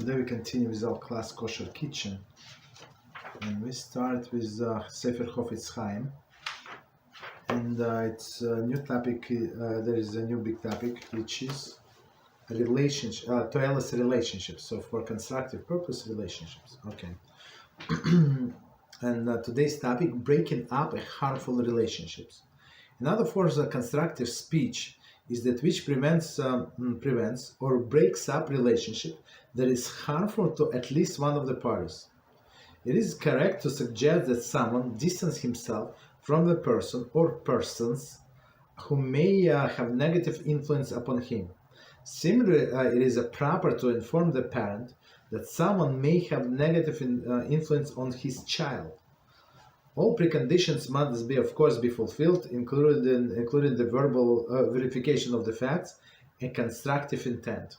Today we continue with our class Kosher Kitchen, and we start with Sefer Chofetz Chaim, and it's a new topic. There is a new big topic, which is relationship, toilets relationships. So for constructive purpose, relationships. Okay. And today's topic: breaking up harmful relationships. Another form of constructive speech is that which prevents or breaks up relationship that is harmful to at least one of the parties. It is correct to suggest that someone distance himself from the person or persons who may have negative influence upon him. Similarly, it is proper to inform the parent that someone may have negative influence on his child. All preconditions must be, of course, be fulfilled, including the verbal verification of the facts and constructive intent.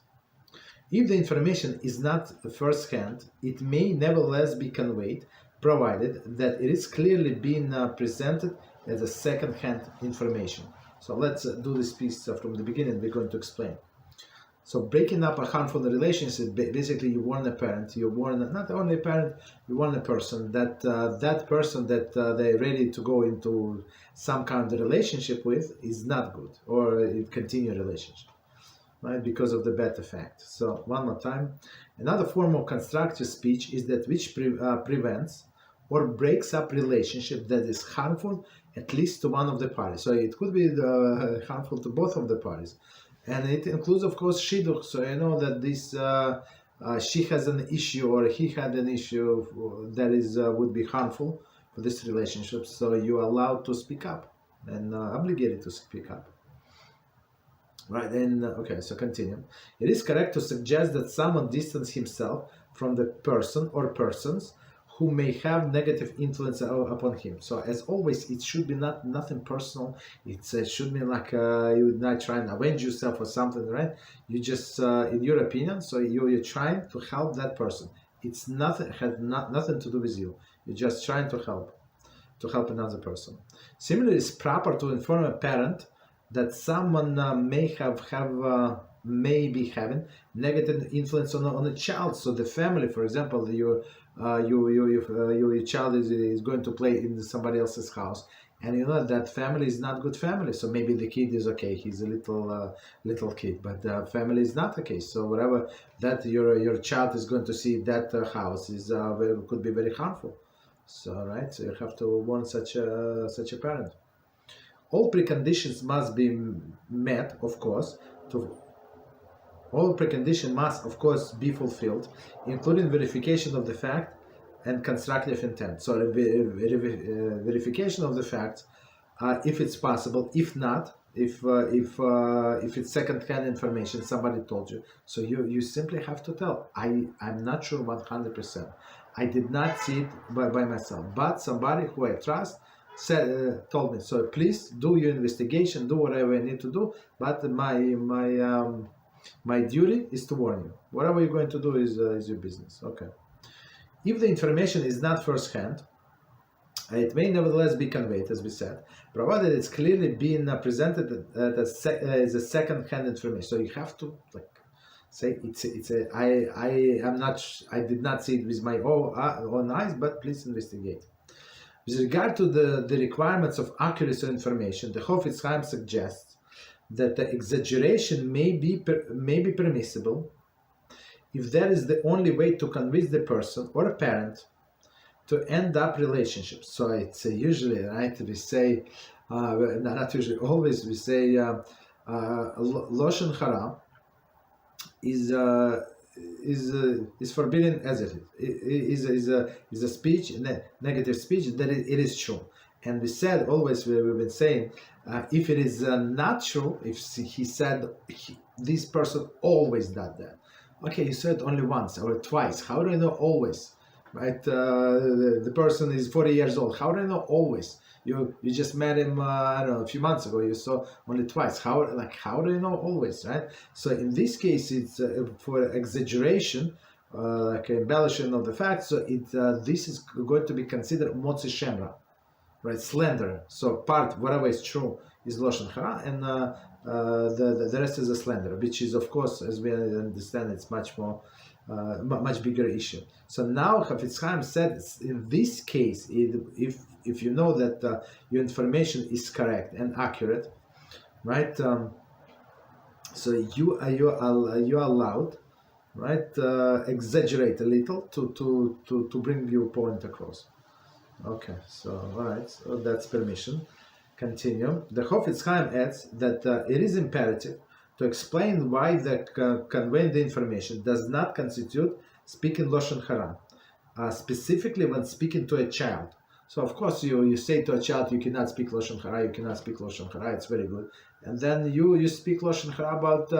If the information is not first-hand, it may nevertheless be conveyed, provided that it is clearly being presented as a second-hand information. So let's do this piece from the beginning. We're going to explain. So breaking up a harmful relationship, basically you warn a parent, you warn not only a parent, you warn a person that that person that they're ready to go into some kind of relationship with is not good, or it continue a relationship, right, because of the bad effect. So one more time, another form of constructive speech is that which prevents or breaks up relationship that is harmful at least to one of the parties. So it could be harmful to both of the parties. And it includes, of course, shidduch. So you know that this she has an issue or he had an issue that is would be harmful for this relationship. So you are allowed to speak up and obligated to speak up. Right. And okay. So continue. It is correct to suggest that someone distance himself from the person or persons who may have negative influence upon him. So as always, it should be nothing personal. It should be like you would not try and avenge yourself or something, right? You just, in your opinion, so you're trying to help that person. It's nothing, nothing to do with you. You're just trying to help another person. Similarly, it's proper to inform a parent that someone may be having negative influence on a child. So the family, for example, your child is going to play in somebody else's house, and you know that family is not good family. So maybe the kid is okay, he's a little kid, but the family is not okay. So whatever that your child is going to see that house is could be very harmful. So right, so you have to warn such a parent. All preconditions must be met, of course, all preconditions must, of course, be fulfilled, including verification of the fact and constructive intent. So verification of the facts, if it's possible. If not, if it's second-hand information, somebody told you. So you simply have to tell, I'm not sure 100%. I did not see it by myself, but somebody who I trust told me. So please do your investigation, do whatever you need to do. But my duty is to warn you. Whatever you're going to do is your business. Okay. If the information is not first-hand, it may nevertheless be conveyed, as we said, provided it's clearly being presented as a second-hand information. So you have to say I did not see it with my own eyes, but please investigate. With regard to the requirements of accuracy of information, the Chofetz Chaim suggests that the exaggeration may be permissible if that is the only way to convince the person or a parent to end up relationships. So it's usually, right, we say, not usually, always we say, Lashon Hara is forbidden as it is a speech, negative speech, that it is true. And we said always, we've been saying, if it is not true, if he said this person always did that. Okay, you said only once or twice. How do I know always? Right? The person is 40 years old. How do I know always? You just met him, I don't know, a few months ago. You saw only twice. How do you know always? Right? So in this case, it's for exaggeration, like embellishment of the facts. So this is going to be considered motzi shemra. Right, slander. So part, whatever is true, is Lashon Hara, and the rest is a slander, which is, of course, as we understand, it's much more much bigger issue. So now Chofetz Chaim said, in this case, if you know that your information is correct and accurate, right? So you are allowed, right? Exaggerate a little to bring your point across. Okay, so all right, so that's permission. Continue. The Chofetz Chaim adds that it is imperative to explain why the conveying the information does not constitute speaking Lashon Hara, specifically when speaking to a child. So of course you say to a child, you cannot speak Lashon Hara, you cannot speak Lashon Hara, it's very good. And then you speak Lashon Hara about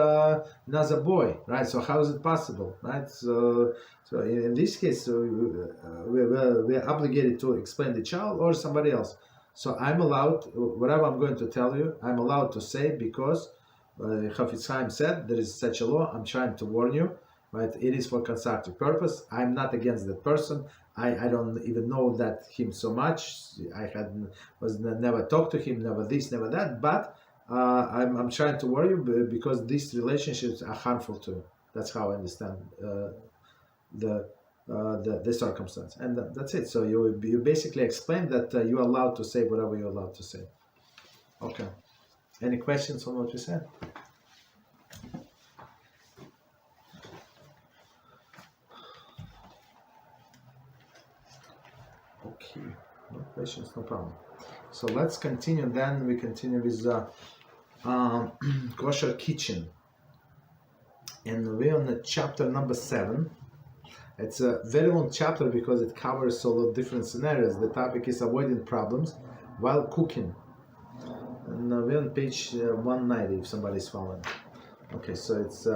another boy, right? So how is it possible, right? So in this case, we're obligated to explain the child or somebody else. So I'm allowed, whatever I'm going to tell you, I'm allowed to say because Chofetz Chaim said there is such a law. I'm trying to warn you, right? It is for constructive purpose. I'm not against that person. I don't even know that him so much. I never talked to him, never this, never that. But I'm trying to warn you because these relationships are harmful to you. That's how I understand the circumstance, and that's it. So you basically explain that you're allowed to say whatever you're allowed to say. Okay. Any questions on what you said? Okay, no questions, no problem. So let's continue. Then we continue with kosher kitchen, and we're on chapter number 7. It's a very long chapter because it covers all the different scenarios. The topic is avoiding problems while cooking. And we're on page 190 if somebody's following. Okay, so it's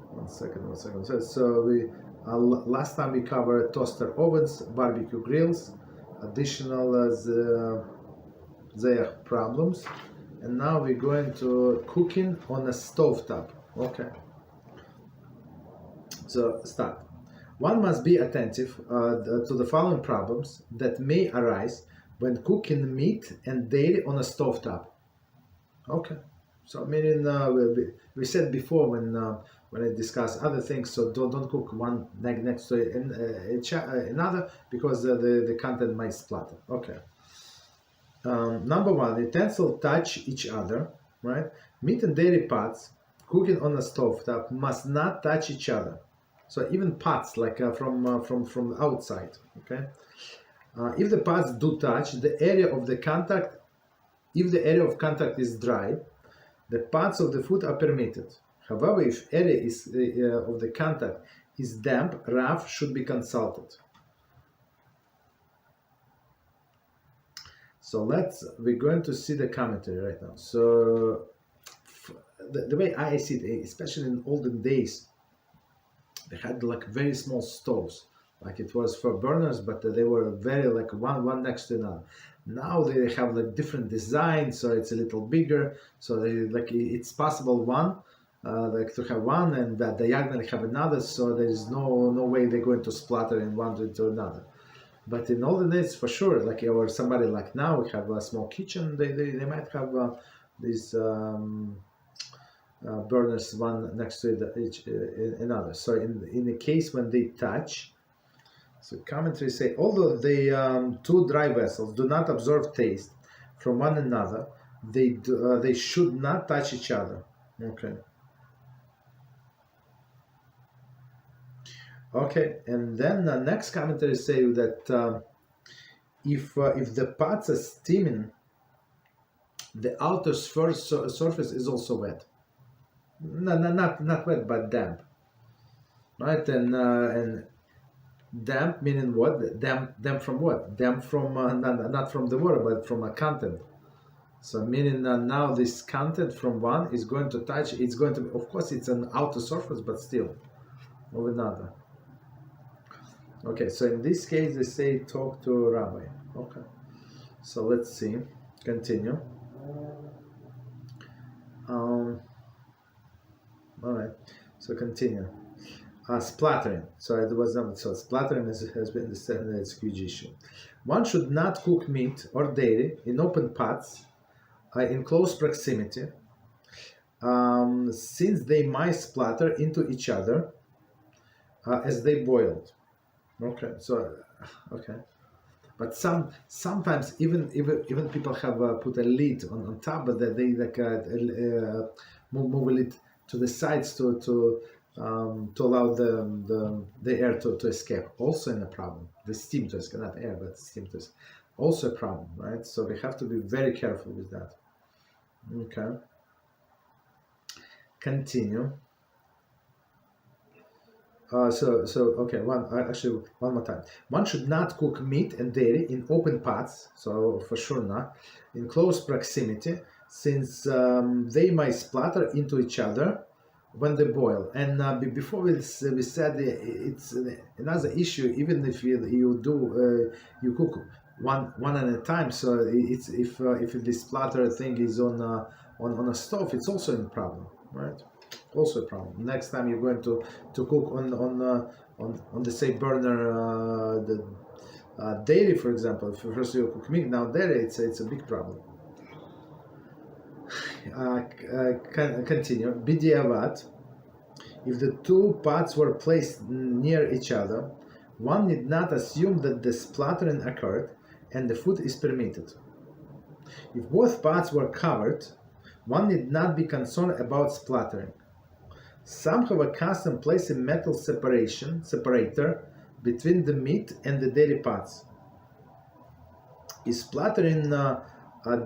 one second. So we last time we covered toaster ovens, barbecue grills, additional their problems, and now we're going to cooking on a stovetop. Okay. So start. One must be attentive to the following problems that may arise when cooking meat and dairy on a stovetop. Okay, so meaning we said before when I discuss other things, so don't cook one next to another because the content might splatter. Okay. Number 1, utensils touch each other, right? Meat and dairy pots cooking on a stovetop must not touch each other. So even pots, like from the outside, okay. If the pots do touch, the area of the contact, if the area of contact is dry, the parts of the food are permitted. However, if area is of the contact is damp, rough, should be consulted. So we're going to see the commentary right now. So the way I see it, especially in olden days, they had like very small stoves, like it was for burners, but they were very like one next to another. Now they have like different designs, so it's a little bigger. So it's possible like to have one and that diagonally have another. So there is no way they're going to splatter in one to another. But in olden days, for sure, like or somebody like now, we have a small kitchen. They might have these. Burners one next to each another. So in the case when they touch, so commentary say, although the two dry vessels do not absorb taste from one another, they should not touch each other. Okay, and then the next commentary say that if the pots are steaming, the outer surface is also wet. No, not wet, but damp, right? And damp meaning what? Damp from what? Damp from not from the water, but from a content. So meaning now this content from one is going to touch. It's going to, of course, it's an outer surface, but still of another. Okay, so in this case they say talk to Rabbi. Okay, so let's see. Continue. All right, so continue. Splattering. So it was so splattering has been understood that it's a huge issue. One should not cook meat or dairy in open pots in close proximity, since they might splatter into each other as they boiled. Okay, so okay, but sometimes even people have put a lid on top, but they like move a lid to the sides to allow the air to escape. Also in a problem, the steam to escape, not air but steam to escape. Also a problem, right? So we have to be very careful with that. Okay, continue. Okay, one more time. One should not cook meat and dairy in open pots, so for sure not, in close proximity, since they might splatter into each other when they boil. And before we said it's another issue, even if you cook one at a time, so it's if this splatter thing is on a stove, it's also a problem, right? Also a problem. Next time you're going to cook on the same burner the dairy, for example. If first you cook meat, now dairy, it's a big problem. Continue. B'diavad. If the two pots were placed near each other, one need not assume that the splattering occurred and the food is permitted. If both pots were covered, one need not be concerned about splattering. Some have a custom placing metal separator between the meat and the dairy pots. If splattering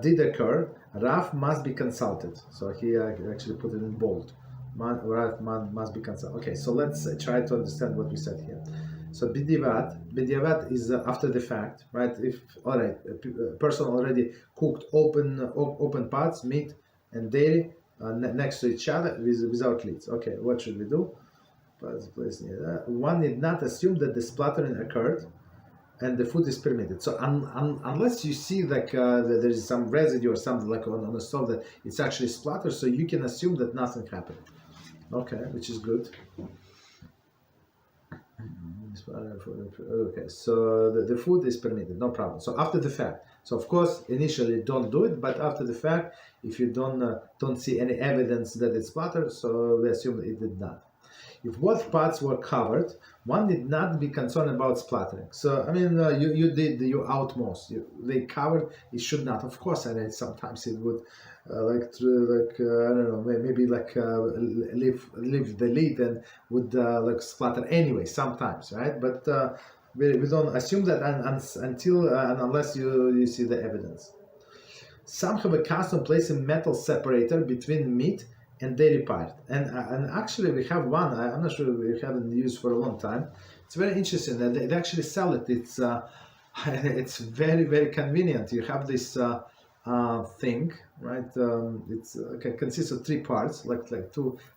did occur, Rav must be consulted. So he actually put it in bold. Rav must be consulted. Okay, so let's try to understand what we said here. So b'diavad is after the fact, right? If a person already cooked open pots, meat and dairy next to each other without lids. Okay, what should we do? One need not assume that the splattering occurred and the food is permitted. So unless you see like there is some residue or something like on the stove that it's actually splattered, so you can assume that nothing happened. Okay, which is good. Okay, so the food is permitted, no problem. So after the fact, so of course initially don't do it, but after the fact, if you don't see any evidence that it's splattered, so we assume it did not. If both pots were covered, one need not be concerned about splattering. So I mean, you did your utmost. They covered. It should not. Of course, and sometimes it would I don't know, maybe leave the lid and would splatter anyway. Sometimes, right? But we don't assume that until and unless you see the evidence. Some have a custom placing metal separator between meat and dairy part, and actually we have one. I'm not sure we haven't used for a long time. It's very interesting that they actually sell it. It's it's very, very convenient. You have this thing, right? It's consists of three parts,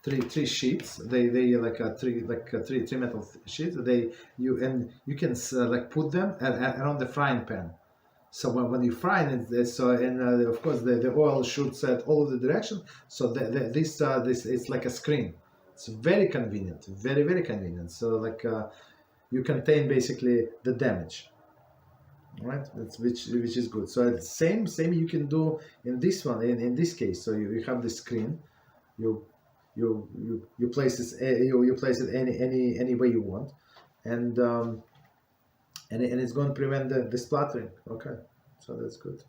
three sheets. They three metal sheets. You can put them around the frying pan. So when you fry it, of course the oil shoots at all of the directions. So this it's like a screen. It's very convenient, very, very convenient. So you contain basically the damage, right? Which is good. So it's same you can do in this one. In this case, so you have the screen. You place this. You place it any way you want, and it's going to prevent the splattering. Okay, so that's good.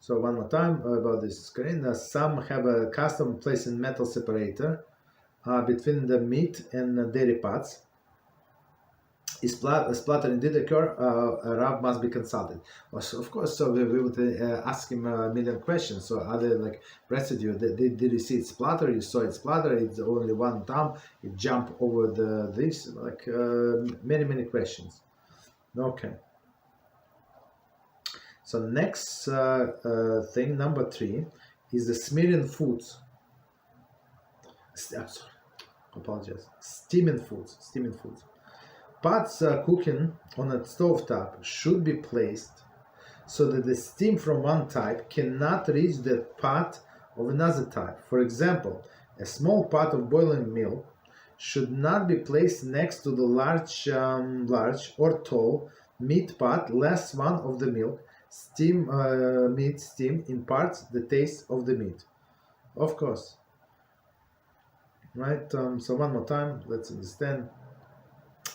So one more time about this screen. Some have a custom placing metal separator between the meat and the dairy pots. If splattering did occur, a Rav must be consulted. Of course, so we would ask him a million questions. So are there residue? Did you see it splatter? You saw it splatter? It's only one time. It jumped over this. Many questions. Okay. So next thing, number 3, is the smearing foods. I'm sorry, apologize. Steaming foods. Pots cooking on a stovetop should be placed so that the steam from one type cannot reach the pot of another type. For example, a small pot of boiling milk should not be placed next to the large or tall meat pot, lest one of the milk Meat steam imparts the taste of the meat. Of course, right? So one more time, let's understand.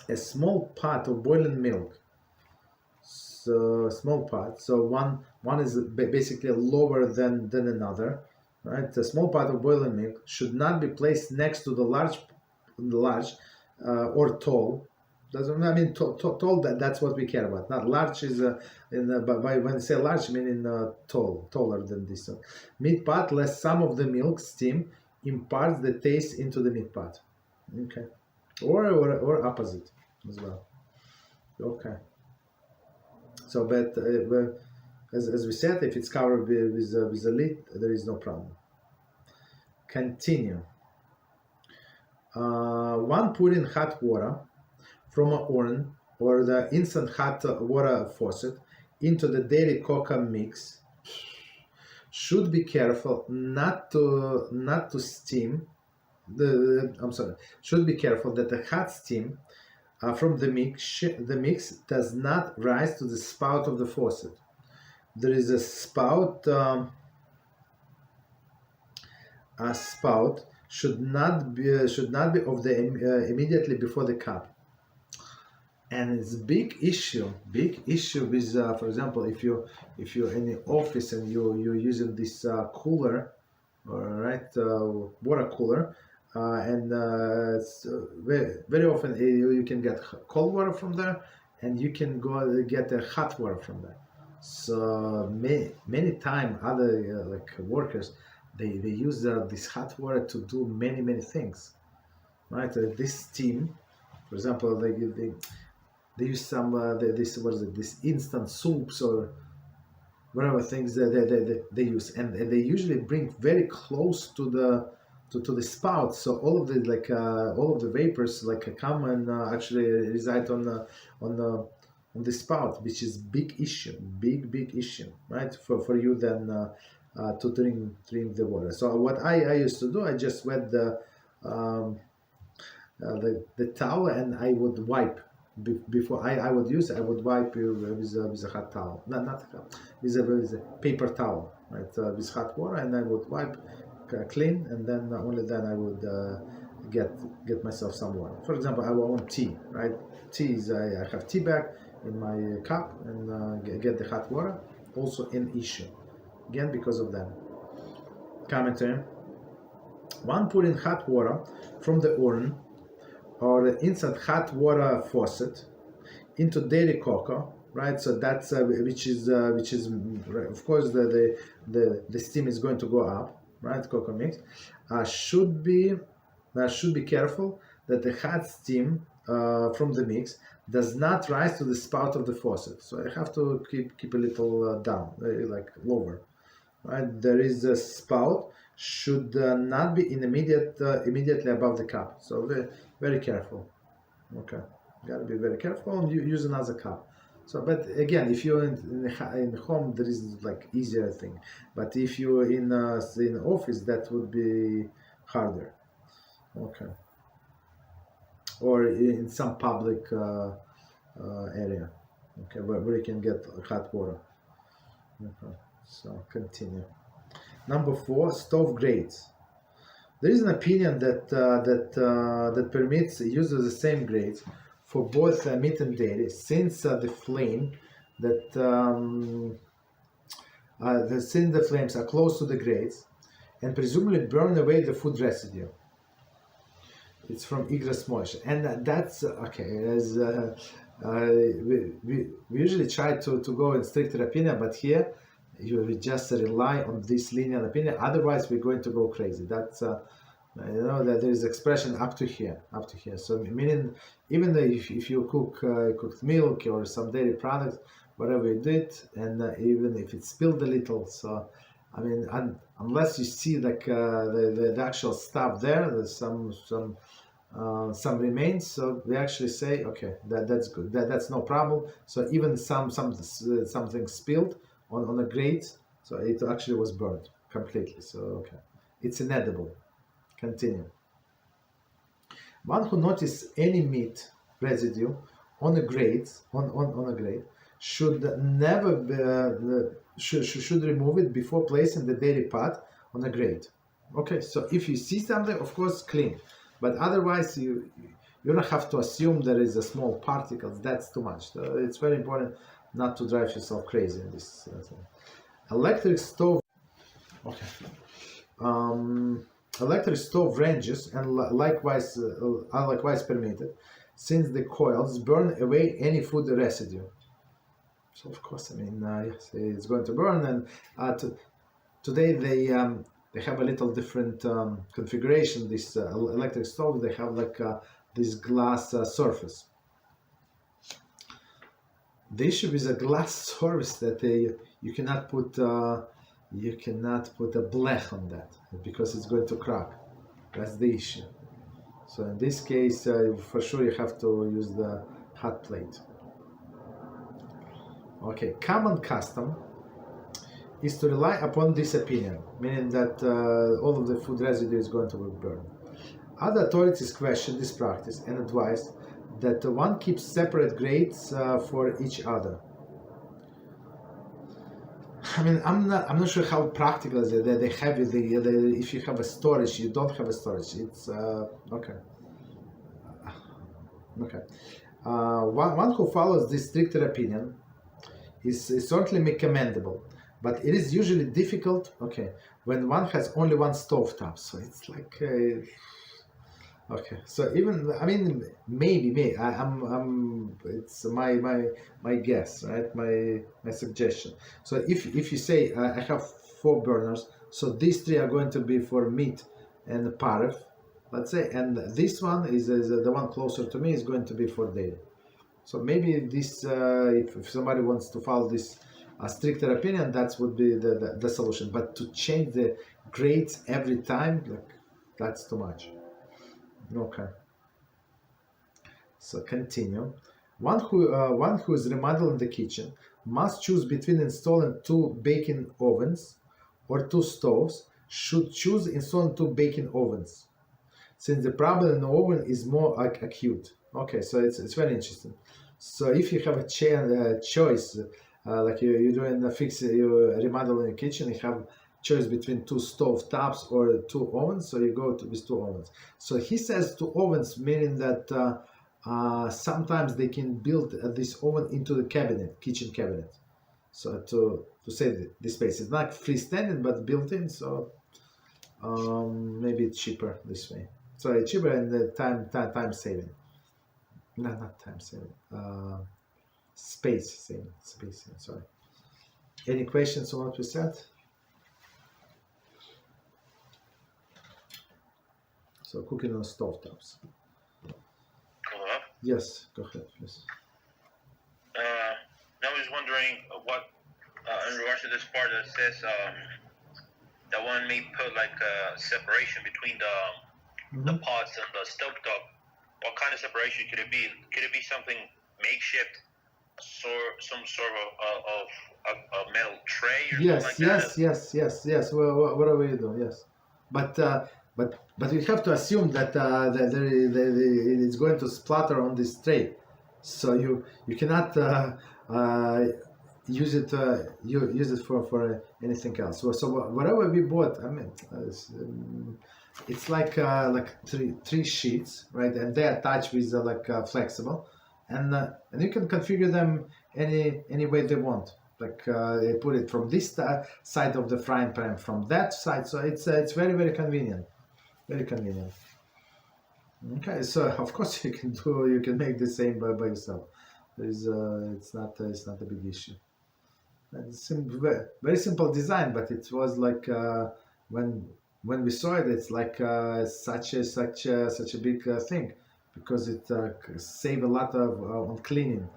A small pot of boiling milk. So small pot. So one is basically lower than another, right? A small pot of boiling milk should not be placed next to the large or tall. Doesn't I mean tall? That's what we care about. Not large is but when I say large, I mean in taller than this. So, meat pot, lest some of the milk steam imparts the taste into the meat pot. Okay, or opposite as well. Okay. So, but as we said, if it's covered with a lid, there is no problem. Continue. One put in hot water from an urn or the instant hot water faucet into the dairy cocoa mix should be careful not to steam. Should be careful that the hot steam from the mix does not rise to the spout of the faucet. There is a spout. A spout should not be of the immediately before the cup, and it's big issue with for example, if you're in the office and you're using this cooler, all right, water cooler. And very often you can get cold water from there, and you can go get hot water from there. So many time other like workers, they use this hot water to do many things, right? This steam, for example, they use some this what is it? This instant soups or whatever things they use, and they usually bring very close to the spout, so all of the vapors come and actually reside on the spout, which is big issue, big issue, right? For you then to drink the water. So what I used to do, I just wet the towel, and I would wipe before I would wipe with a hot towel, not hot, with a paper towel, right? With hot water, and I would wipe clean, and then only then I would get myself some water. For example, I want tea, right? Tea is I have tea bag in my cup, and get the hot water. Also an issue, again because of that. Commentary: one put in hot water from the urn or the instant hot water faucet into dairy cocoa, right? So that's which is of course the steam is going to go up, right? Cocoa mix should be careful that the hot steam from the mix does not rise to the spout of the faucet. So I have to keep a little down, like lower, right? There is a spout should not be immediately above the cup. So very careful. Okay, gotta be very careful and use another cup. So, but again, if you're in home, there is like easier thing. But if you're in office, that would be harder. Okay. Or in some public area, okay, where you can get hot water. Okay. So continue. Number 4, stove grates. There is an opinion that permits use of the same grates for both meat and dairy, since the flames are close to the grates and presumably burn away the food residue. It's from Igras Moshe, and that's okay. As we usually try to go in stricter opinion, but here you just rely on this lenient opinion. Otherwise, we're going to go crazy. That's that there is expression up to here. So meaning, even if you cooked milk or some dairy products, whatever you did, and even if it spilled a little, so I mean, unless you see like the actual stuff there, there's some remains, so we actually say, okay, that's good, that's no problem. So even something spilled on a grate, so it actually was burned completely. So okay, it's inedible. Continue. One who notices any meat residue on a grate should never should remove it before placing the dairy pot on a grate. Okay, so if you see something, of course, clean, but otherwise you don't have to assume there is a small particles. That's too much. It's very important not to drive yourself crazy in this thing. Electric stove. Okay. Electric stove ranges and likewise are likewise permitted, since the coils burn away any food residue. So of course, I mean, yes, it's going to burn. And today they have a little different configuration. This electric stove, they have like this glass surface. The issue with a glass surface that you cannot put a blech on that because it's going to crack. That's the issue. So in this case, for sure you have to use the Hotplate. Okay, common custom is to rely upon this opinion, meaning that all of the food residue is going to be burned. Other authorities question this practice and advise that one keeps separate grates for each other. I mean, I'm not sure how practical is it. They have it. If you have a storage, you don't have a storage. It's okay. Okay. One who follows this stricter opinion is certainly commendable, but it is usually difficult. Okay, when one has only one stovetop, so it's like. Okay, so even I mean maybe I'm it's my guess, right? My suggestion. So if you say I have 4 burners, so these 3 are going to be for meat and paref, let's say, and this one is the one closer to me is going to be for dairy. So maybe this if somebody wants to follow this stricter opinion, that would be the solution. But to change the grades every time, like that's too much. Okay. So continue. One who is remodeling the kitchen must choose between installing 2 baking ovens or 2 stoves. Should choose installing 2 baking ovens, since the problem in the oven is more acute. Okay, so it's very interesting. So if you have a choice, like you're doing you're remodeling a kitchen, you have choice between 2 stove tops or 2 ovens, so you go with 2 ovens. So he says 2 ovens, meaning that sometimes they can build this oven into the kitchen cabinet. So to save the space, it's not freestanding but built in. So maybe it's cheaper this way. So it's cheaper and the time saving. No, not time saving. Space saving. Sorry. Any questions on what we said? So cooking on stovetops. Hello? Yes, go ahead, please. I was wondering what, in regards to this part that says that one may put like a separation between the pots and the stovetop. What kind of separation could it be? Could it be something makeshift, some sort of a metal tray or something like that? Yes. Well, whatever you do, yes. But we have to assume that it's going to splatter on this tray, so you cannot use it for anything else. So whatever we bought, I mean, it's like three sheets, right? And they are attached with flexible, and you can configure them any way they want. Like they put it from this side of the frying pan, from that side. So it's very, very convenient. Very convenient. Okay, so of course you can make the same by yourself. It's not a big issue. It's very simple design, but it was like when we saw it, it's like such a big thing, because it save a lot of on cleaning.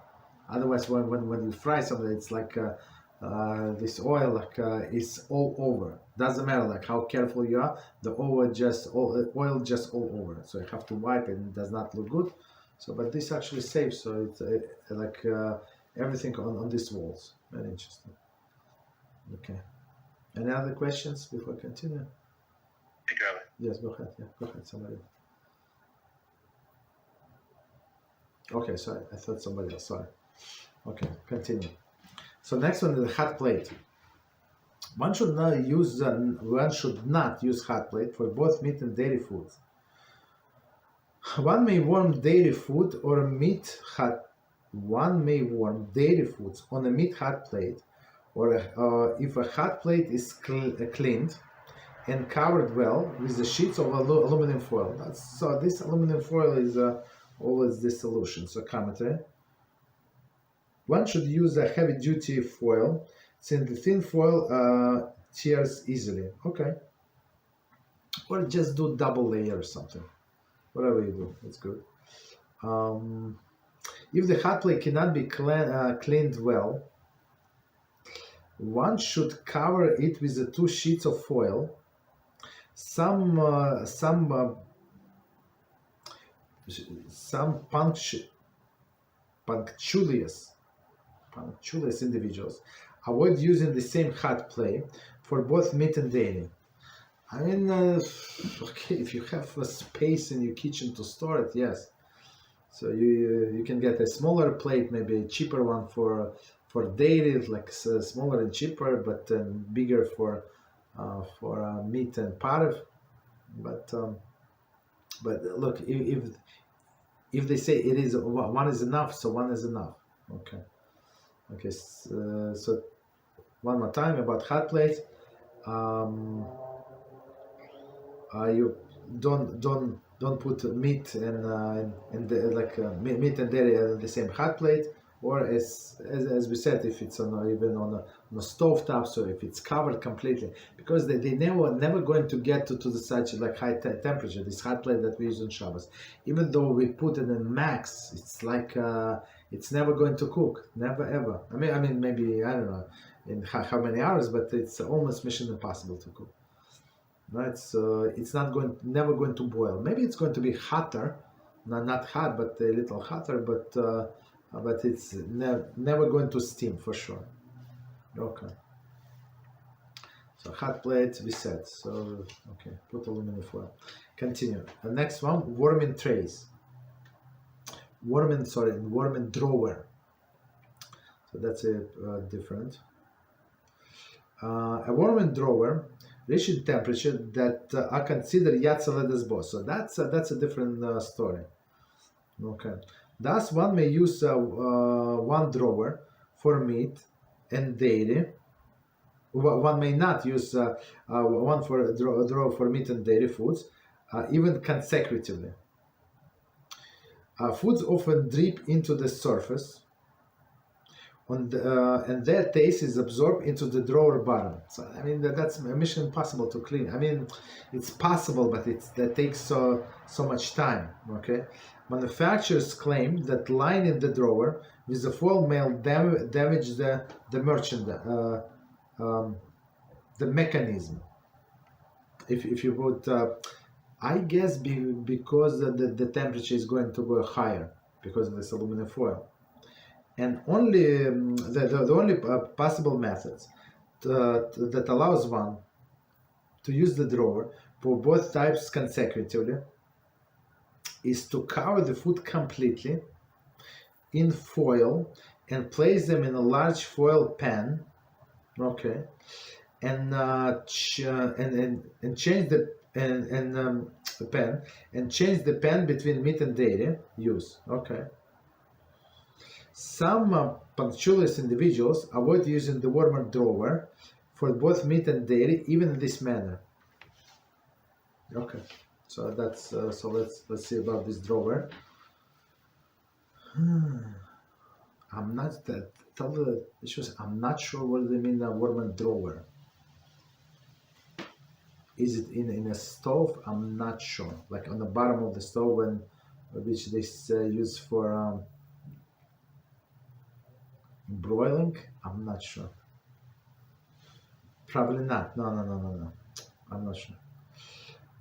Otherwise, when you fry something, it's like this oil is all over. Doesn't matter like how careful you are, the oil just all over. So you have to wipe it, and it does not look good. So, but this actually saves. So it's everything on these walls. Very interesting. Okay. Any other questions before I continue? Yes, go ahead. Yeah, go ahead. Somebody. Okay, sorry. I thought somebody else. Sorry. Okay, continue. So next one is the hot plate. One should not use hot plate for both meat and dairy foods. One may warm dairy food or meat hot. One may warm dairy foods on a meat hot plate, or if a hot plate is cleaned and covered well with the sheets of aluminum foil. So this aluminum foil is always the solution. So commentary. One should use a heavy-duty foil, since the thin foil tears easily. Okay. Or just do double layer or something. Whatever you do, it's good. If the hot plate cannot be cleaned well, one should cover it with the 2 sheets of foil. Some punctilious individuals avoid using the same hot plate for both meat and dairy. I mean, okay, if you have a space in your kitchen to store it, yes. So you can get a smaller plate, maybe a cheaper one for dairy, like smaller and cheaper, but bigger for meat and parv. But look, if they say it is one is enough, so one is enough. Okay. Okay. So one more time about hot plate. You don't put meat and meat and dairy on the same hot plate, or as we said, if it's even on a stovetop, so if it's covered completely, because they never going to get to the such like high temperature. This hot plate that we use on Shabbos, even though we put it in max, it's like it's never going to cook, never ever. I mean maybe, I don't know in how many hours, but it's almost mission impossible to cook. Right, so it's never going to boil. Maybe it's going to be hotter, not hot, but a little hotter. But it's never going to steam for sure. Okay. So hot plate we said. So okay, put aluminum foil. Continue. The next one, warming trays. Warming drawer. So that's a different. A warming drawer reaching temperature that are considered yatzaledes bo. So that's a different story. Okay. Thus, one may use one drawer for meat and dairy. One may not use one for drawer for meat and dairy foods, even consecutively. Foods often drip into the surface, and their taste is absorbed into the drawer bottom. So I mean that's a mission impossible to clean. I mean it's possible, but that takes so much time. Okay, manufacturers claim that lining the drawer with the foil may damage the mechanism. If you would, I guess because the temperature is going to go higher because of this aluminum foil. And only the only possible methods that allows one to use the drawer for both types consecutively is to cover the food completely in foil and place them in a large foil pan, okay, and change the pan and change the pan between meat and dairy use, okay. Some punctilious individuals avoid using the warmer drawer for both meat and dairy, even in this manner. Okay, so that's so let's see about this drawer. I'm not that. Tell the issues. I'm not sure what they mean a warmer drawer. Is it in a stove? I'm not sure. Like on the bottom of the stove, which they use for. Broiling? I'm not sure. Probably not. No. I'm not sure.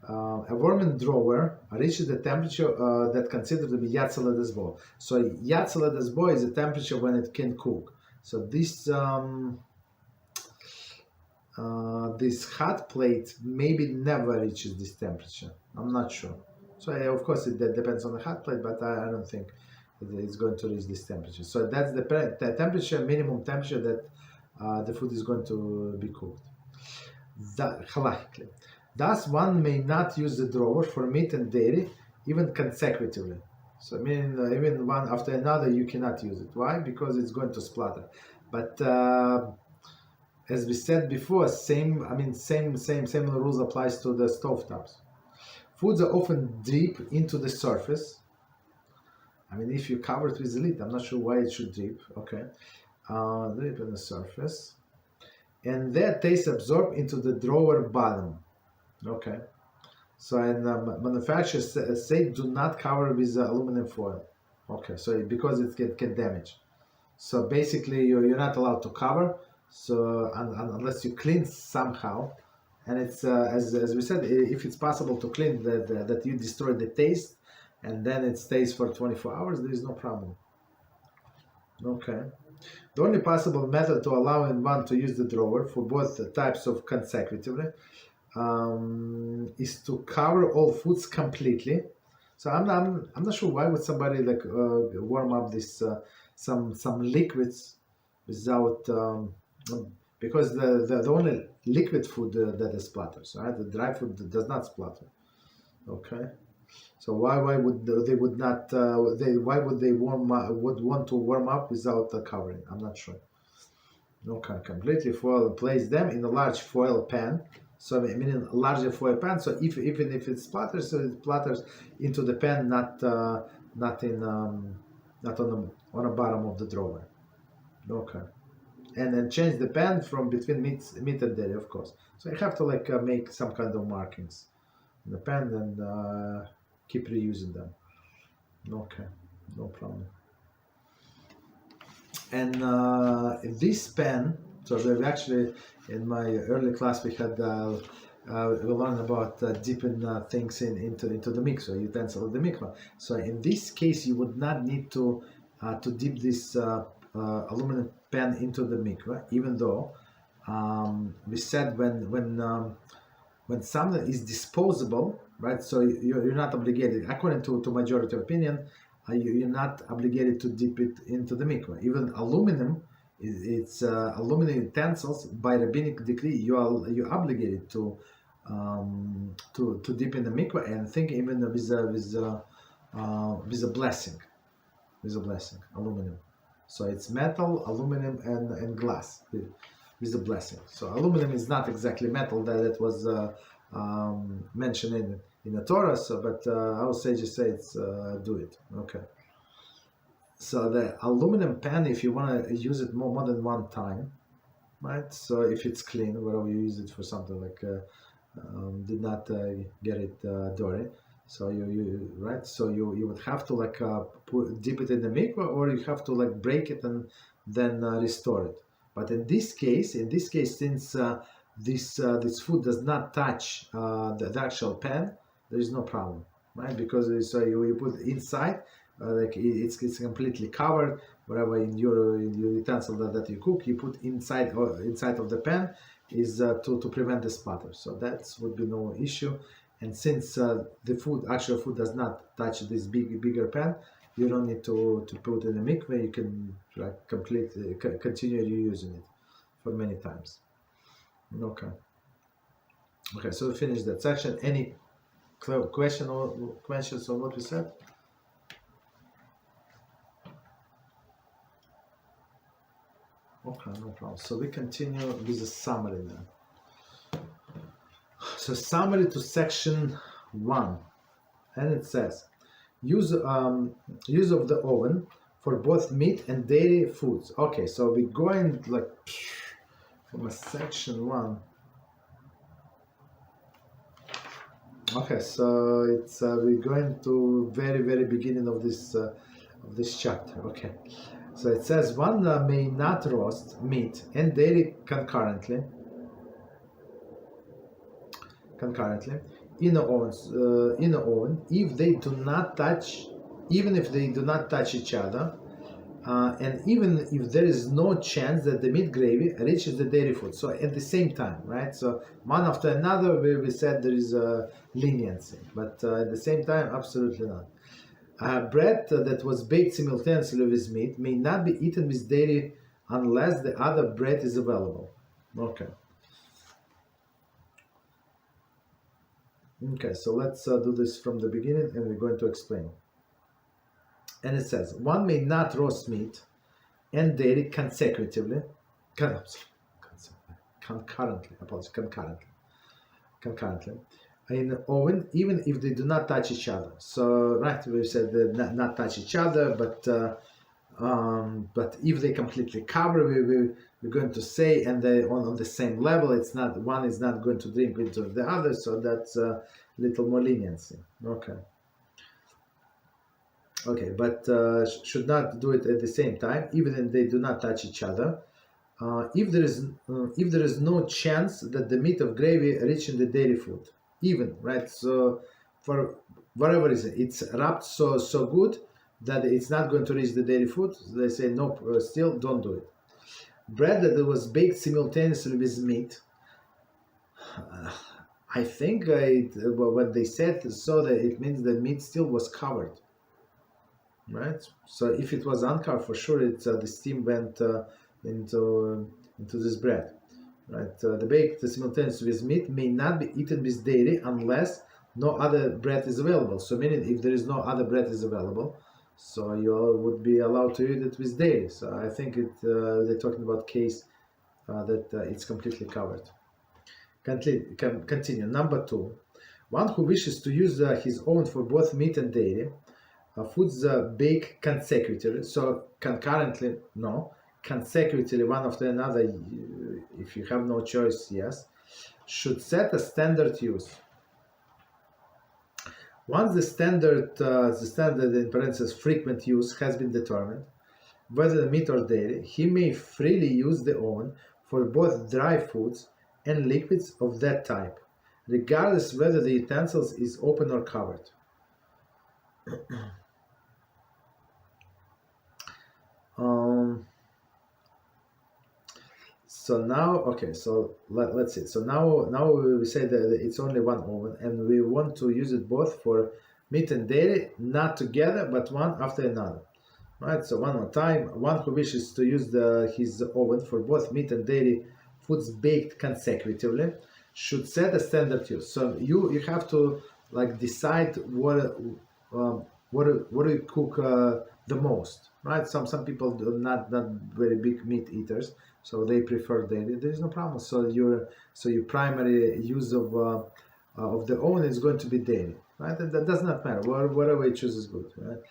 A warming drawer reaches the temperature that considered to be yatzaledes bo. So yatzaledes bo is the temperature when it can cook. So this this hot plate maybe never reaches this temperature. I'm not sure. So of course it depends on the hot plate, but I don't think it's going to reach this temperature. So that's the temperature, minimum temperature that the food is going to be cooked. Halachically. Thus, one may not use the drawer for meat and dairy even consecutively. So, I mean, even one after another, you cannot use it. Why? Because it's going to splatter. But as we said before, same rules applies to the stovetops. Foods are often drip into the surface. I mean, if you cover it with the lid, I'm not sure why it should drip. Okay, drip on the surface, and their taste absorbed into the drawer bottom. Okay, so and manufacturers say do not cover with aluminum foil. Okay, so because it can damage. So basically, you're not allowed to cover. So unless you clean somehow, and it's as we said, if it's possible to clean that you destroy the taste, and then it stays for 24 hours, there is no problem. Okay. The only possible method to allow one to use the drawer for both types of consecutively is to cover all foods completely. So I'm not sure why would somebody like warm up this some liquids without because the only liquid food that splatters, right? The dry food does not splatter. Okay. So why would they would not why would they would want to warm up without covering? I'm not sure. Okay, completely foil. Place them in a large foil pan. So I mean a larger foil pan. So even if it splatters, so it splatters into the pan, not on the bottom of the drawer. Okay, and then change the pan from between meat and dairy, of course. So you have to like make some kind of markings in the pan and keep reusing them. Okay, no problem. And this pan, so we actually in my early class we had we learned about dipping things into the mixer, utensil of the mikvah. So in this case, you would not need to dip this aluminum pan into the mikvah, even though we said when something is disposable, right? So you're not obligated, according to majority opinion, you're not obligated to dip it into the mikvah. Even aluminum, it's aluminum utensils by rabbinic decree. You're obligated to dip in the mikvah, and think even with a blessing, aluminum. So it's metal, aluminum, and glass with a blessing. So aluminum is not exactly metal that was mentioned in the Torah. So, but our sages say it's do it. Okay. So the aluminum pan, if you want to use it more than one time, right? So if it's clean, wherever you use it for something like did not get it dirty, so you right. So you would have to like dip it in the mikvah, or you have to like break it and then restore it. But in this case, since this food does not touch the actual pan, there is no problem, right? Because so you put inside, like it's completely covered. Whatever in your utensil that you cook, you put inside of the pan is to prevent the splatter. So that would be no issue. And since the actual food does not touch this bigger pan, you don't need to put it in the mikveh. You can like completely continue using it for many times. Okay. Okay, so we finished that section. Any questions on what we said? Okay, no problem. So we continue with the summary now. So summary to section 1, and it says use of the oven for both meat and dairy foods. Okay, so we're going like from a section 1. Okay, so it's we're going to very beginning of this chapter. Okay, so it says one may not roast meat and dairy concurrently in the oven if they do not touch, even if they do not touch each other, and even if there is no chance that the meat gravy reaches the dairy food. So at the same time, right? So one after another, where we said there is a leniency, but at the same time, absolutely not. Bread that was baked simultaneously with meat may not be eaten with dairy unless the other bread is available. Okay. Okay, so let's do this from the beginning and we're going to explain. And it says, one may not roast meat and dairy consecutively, concurrently in the oven, even if they do not touch each other. So, right, we said not touch each other, but if they completely cover, we're going to say, and they on the same level, it's not, one is not going to drink into the other, so that's a little more leniency. Okay, but should not do it at the same time, even if they do not touch each other. If there is no chance that the meat of gravy reaching the dairy food, even, right? So for whatever reason, it's wrapped so good that it's not going to reach the dairy food. They say no, still don't do it. Bread that was baked simultaneously with meat. I think what they said, so that it means the meat still was covered, right? So if it was uncovered, for sure, it's the steam went into this bread, right? The baked simultaneously with meat may not be eaten with dairy unless no other bread is available. So meaning, if there is no other bread is available, so you would be allowed to eat it with dairy. So I think they're talking about case that it's completely covered. Continue. Number 2, one who wishes to use his oven for both meat and dairy foods bake consecutively. So concurrently, no. Consecutively, one after another, if you have no choice, yes. Should set a standard use. Once the standard in parentheses frequent use has been determined, whether meat or dairy, he may freely use the oven for both dry foods and liquids of that type, regardless whether the utensils is open or covered. So now, okay, so let's see. So now we say that it's only one oven, and we want to use it both for meat and dairy, not together, but one after another. Right, so one more time, one who wishes to use his oven for both meat and dairy foods baked consecutively should set a standard use. So you have to like decide what do you cook the most, right? Some people do not very big meat eaters, so they prefer dairy. There is no problem. So your primary use of the oven is going to be dairy, right? And that does not matter. Whatever you choose is good, right?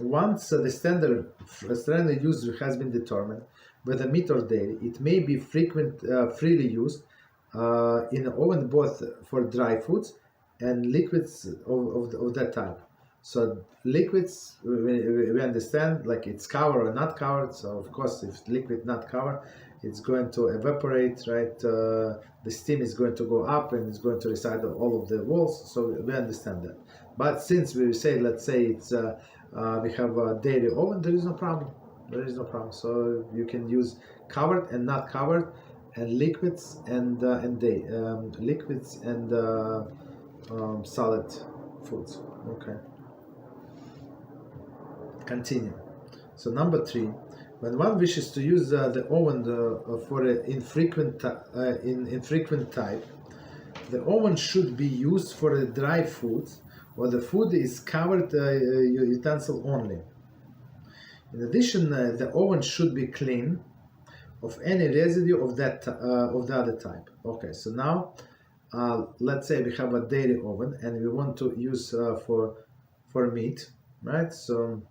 Once the standard use has been determined, whether meat or dairy, it may be freely used in the oven both for dry foods and liquids of that type. So liquids, we understand, like it's covered or not covered. So of course, if liquid not covered, it's going to evaporate, right? The steam is going to go up and it's going to reside on all of the walls. So we understand that. But since we say, let's say it's we have a dairy oven, there is no problem. There is no problem. So you can use covered and not covered, and liquids and liquids and solid foods. Okay. Continue. So number 3, when one wishes to use the oven for an infrequent type, the oven should be used for the dry foods, or the food is covered utensil only. In addition, the oven should be clean of any residue of that of the other type. Okay, so now let's say we have a dairy oven and we want to use for meat, right? So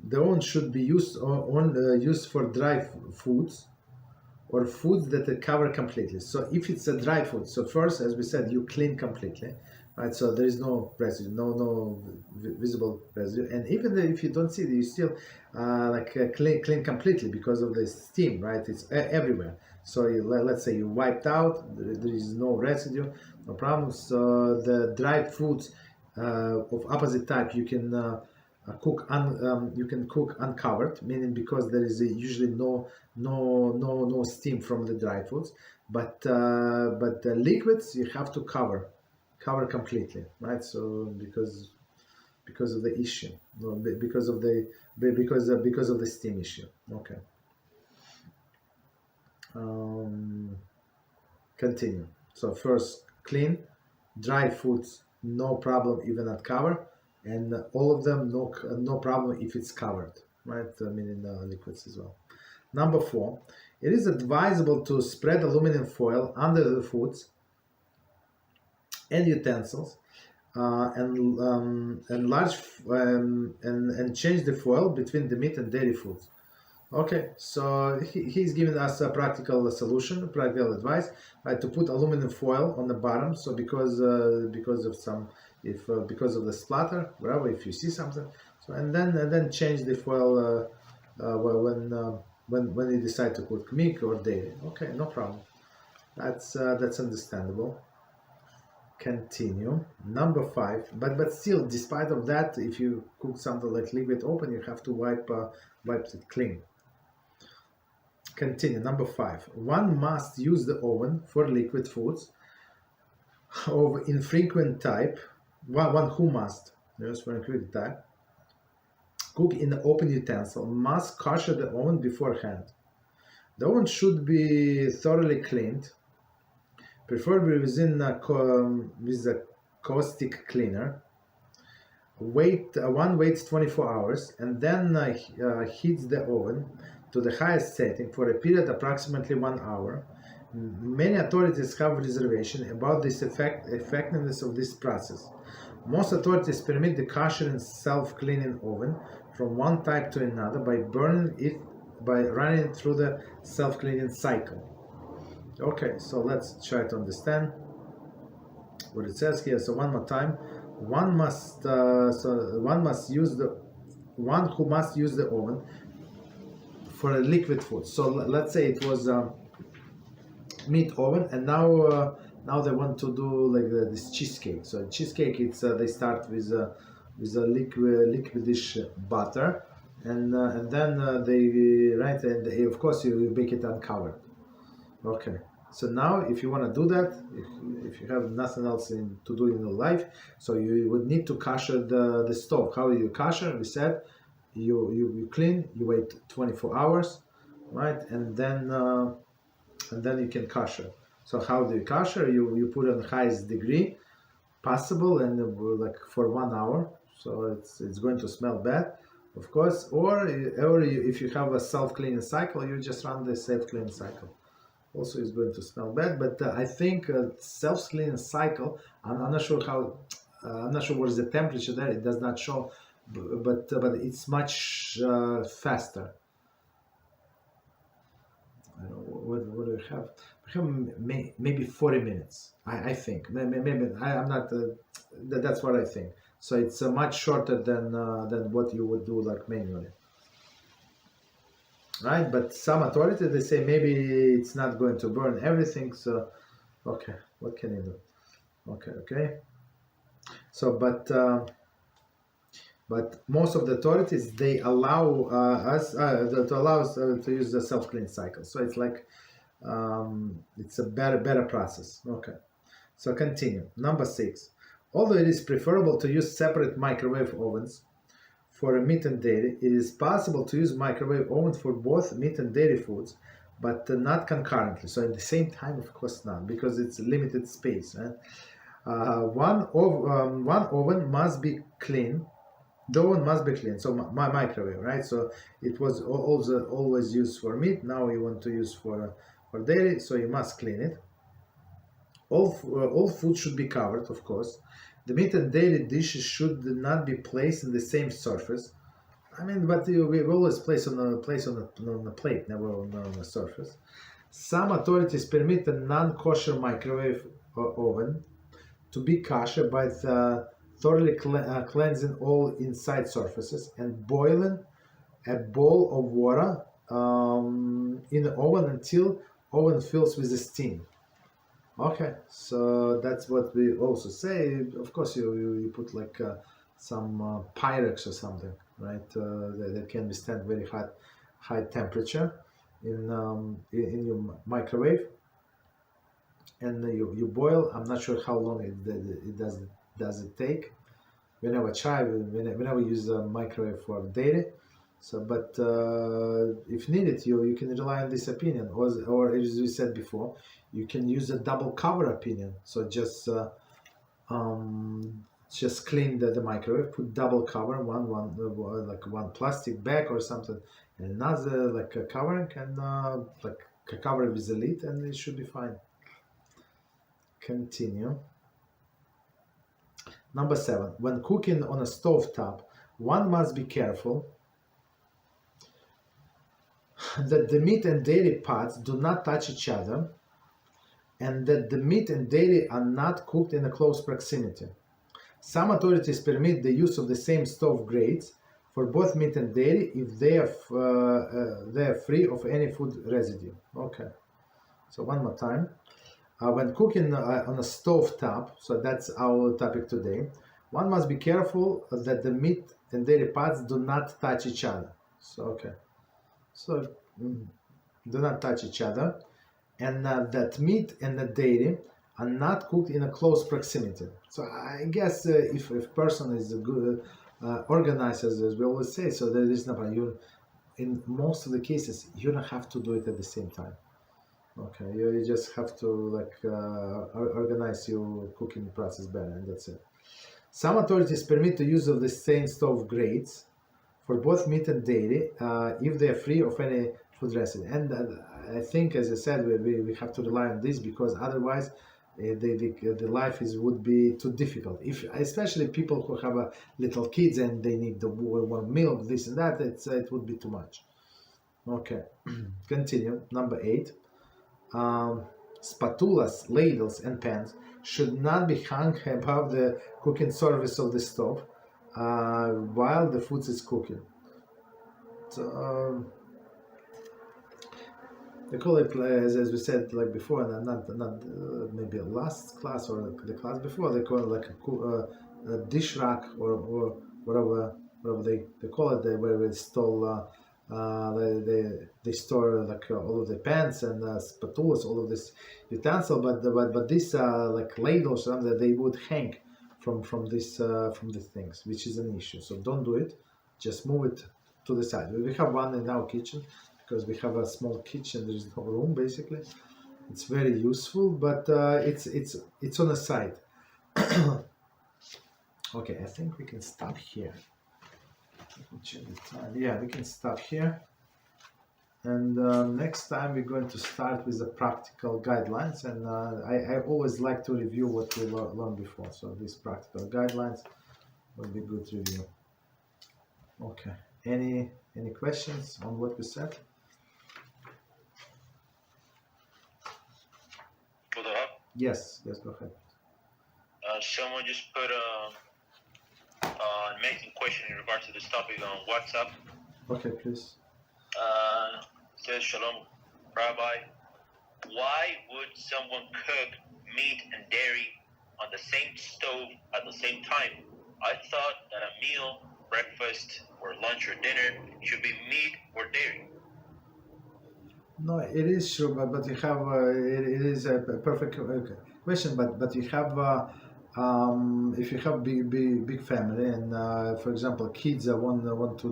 the oven should be used used for dry foods or foods that are covered completely. So if it's a dry food, so first, as we said, you clean completely, right? So there is no residue, no visible residue, and even if you don't see it, you still clean completely because of the steam, right? It's everywhere. So let's say you wiped out, there is no residue, no problem. So the dry foods of opposite type you can you can cook uncovered, meaning because there is usually no steam from the dry foods, but the liquids you have to cover, cover completely, right? So because of the issue, because of the steam issue. Okay. Continue. So first, clean, dry foods, no problem even at cover, and all of them no problem if it's covered, right? I mean in liquids as well. Number 4, it is advisable to spread aluminum foil under the foods and utensils, and change the foil between the meat and dairy foods. Okay, so he's giving us a practical solution, practical advice, right? To put aluminum foil on the bottom. So because of the splatter, wherever, if you see something, so and then change the foil when you decide to cook meat or dairy. Okay, no problem. That's understandable. Continue. Number 5, but still, despite of that, if you cook something like liquid open, you have to wipe it clean. Continue. Number 5, one must use the oven for liquid foods of infrequent type. One who must use for infrequent type cook in an open utensil must kosher the oven beforehand. The oven should be thoroughly cleaned, preferably with a caustic cleaner. One waits 24 hours and then heats the oven to the highest setting for a period approximately 1 hour. Many authorities have reservation about this effectiveness of this process. Most authorities permit the kosher and self-cleaning oven from one type to another by running it through the self-cleaning cycle. Okay, so let's try to understand what it says here. So one more time, one who must use the oven for a liquid food. So let's say it was meat oven, and now they want to do like this cheesecake. So cheesecake, it's they start with a liquidish butter, and then of course you bake it uncovered. Okay, so now if you want to do that, if you have nothing else to do in your life, so you would need to kosher the stove. How do you kosher? We said you clean, you wait 24 hours, right, and then you can kosher. So how do you kosher? You put on the highest degree possible, and like for 1 hour, so it's going to smell bad, of course. Or if you have a self-cleaning cycle, you just run the self-cleaning cycle. Also, it's going to smell bad, but I think self-cleaning cycle. I'm not sure how. I'm not sure what is the temperature there. It does not show, but it's much faster. I don't know, what do we have? We have maybe 40 minutes. I think maybe I'm not. That's what I think. So it's much shorter than what you would do like manually. Right, but some authorities, they say maybe it's not going to burn everything. So, okay, what can you do? Okay. So, but most of the authorities, they allow us to use the self-clean cycle. So it's like it's a better process. Okay, so continue. Number 6, although it is preferable to use separate microwave ovens for meat and dairy, it is possible to use microwave ovens for both meat and dairy foods, but not concurrently. So at the same time, of course not, because it's limited space. Right? One oven must be clean. The oven must be clean. So my microwave, right? So it was also always used for meat. Now you want to use for dairy, so you must clean it. All food should be covered, of course. The meat and dairy dishes should not be placed in the same surface. I mean, but we always place on a plate, never on a surface. Some authorities permit a non-kosher microwave oven to be kosher by thoroughly cleansing all inside surfaces and boiling a bowl of water in the oven until oven fills with the steam. Okay, so that's what we also say. Of course, you put like some Pyrex or something, right? That can withstand very high temperature in your microwave. and you boil. I'm not sure how long it does it take. We never try. We never use a microwave for daily. So, but if needed, you can rely on this opinion, or as we said before, you can use a double cover opinion. So just clean the microwave, put double cover, like one plastic bag or something, and another like a covering, and like a cover with a lid, and it should be fine. Continue. Number 7. When cooking on a stovetop, one must be careful that the meat and dairy pots do not touch each other, and that the meat and dairy are not cooked in a close proximity. Some authorities permit the use of the same stove grates for both meat and dairy if they are free of any food residue. Okay, so one more time. When cooking on a stove top, so that's our topic today, one must be careful that the meat and dairy pots do not touch each other. So, okay. So, do not touch each other. And that meat and the dairy are not cooked in a close proximity. So, I guess if a person is a good organizer, as we always say, so there is no, in most of the cases, you don't have to do it at the same time. Okay, you just have to like organize your cooking process better, and that's it. Some authorities permit the use of the same stove grates for both meat and dairy if they are free of any food residue. And I think, as I said, we have to rely on this, because otherwise the life would be too difficult. If especially people who have little kids and they need the warm milk, this and that, it would be too much. Okay, continue. Number 8. Spatulas, ladles, and pans should not be hung above the cooking surface of the stove while the food is cooking. So, they call it, as we said like before, not maybe last class or the class before, they call it like a dish rack or whatever they call it, where we store they store like all of the pans and spatulas, all of this utensil, but this like ladles that they would hang from these things, which is an issue. So don't do it. Just move it to the side. We have one in our kitchen because we have a small kitchen. There is no room basically. It's very useful, but it's on the side. Okay, I think we can stop here. Check the time. Yeah, we can stop here, and next time we're going to start with the practical guidelines, and I always like to review what we learned before, so these practical guidelines will be good review. Okay, any questions on what we said? Yes, go ahead. Someone just put an amazing question in regards to this topic on WhatsApp. Okay, please. Says, Shalom, Rabbi. Why would someone cook meat and dairy on the same stove at the same time? I thought that a meal, breakfast, or lunch or dinner should be meat or dairy. No, it is true, but you have it is a perfect question. But you have if you have big family, and for example, kids want to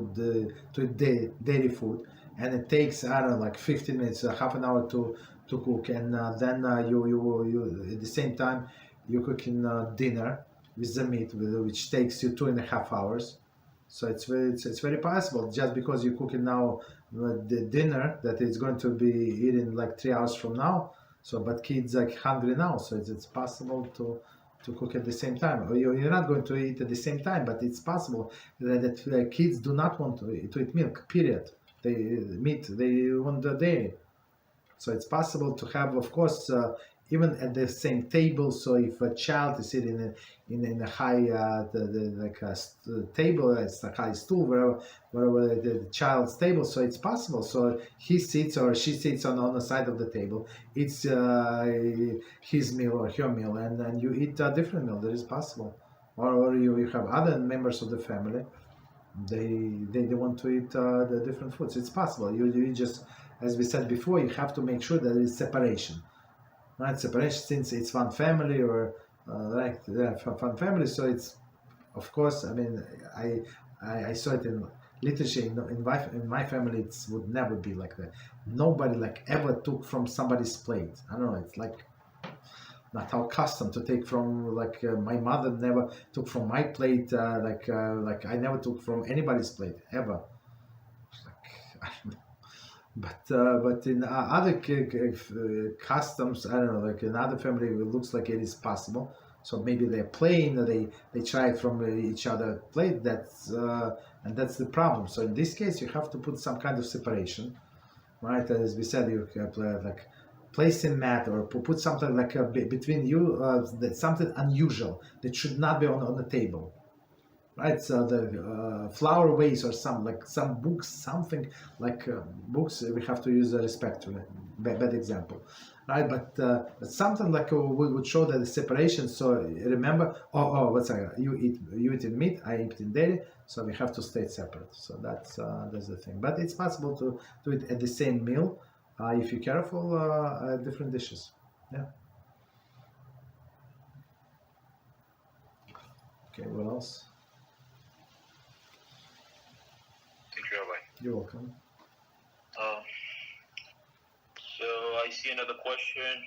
eat dairy food, and it takes, I don't know, like 15 minutes, half an hour to cook, and then you at the same time you're cooking dinner with the meat, which takes you 2.5 hours. So it's very possible, just because you're cooking now the dinner that is going to be eaten like 3 hours from now. So, but kids are hungry now, so it's possible to cook at the same time. Or you're not going to eat at the same time, but it's possible that kids do not want to eat milk. Period. They want the dairy. So it's possible to have, of course, even at the same table. So if a child is sitting in a high table, it's a high stool, wherever the child's table, so it's possible. So he sits or she sits on the side of the table. It's his meal or her meal, and you eat a different meal. That is possible. Or you have other members of the family. They want to eat the different foods. It's possible. You just, as we said before, you have to make sure that there is separation. right? Separation, since it's one family or one family, so it's, of course, I mean, I saw it in literature in my family. It would never be like that. Nobody like ever took from somebody's plate. I don't know. It's like not our custom to take from my mother never took from my plate. Like I never took from anybody's plate ever. Like, but in other customs, I don't know, like in other family, it looks like it is possible. So maybe they're playing, or they try it from each other plate. And that's the problem. So in this case, you have to put some kind of separation, right? As we said, you can like place in mat or put something like between you, that's something unusual that should not be on the table. Right, so the flower vase or some books, something like books, we have to use respect to it. Bad example, right? But something like we would show that the separation. So remember, what's that? You eat in meat, I eat in dairy, so we have to stay separate. So that's the thing. But it's possible to do it at the same meal if you're careful. Different dishes, yeah. Okay, what else? You're welcome. So I see another question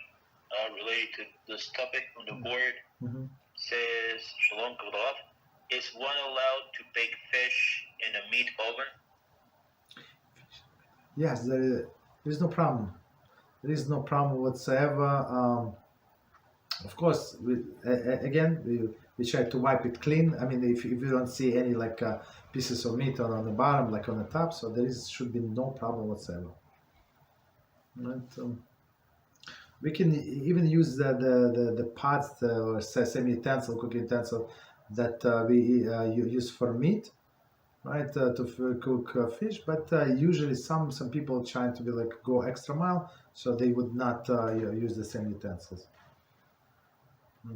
related to this topic on the board. Mm-hmm. Says, Shalom Kavod, is one allowed to bake fish in a meat oven? Yes, there is no problem. There is no problem whatsoever. Of course, we try to wipe it clean. I mean, if you don't see any pieces of meat on the bottom, like on the top, so should be no problem whatsoever. Right? We can even use the pots or same utensil, cooking utensil that we use for meat, right? To cook fish, but usually some people trying to be go extra mile, so they would not use the same utensils.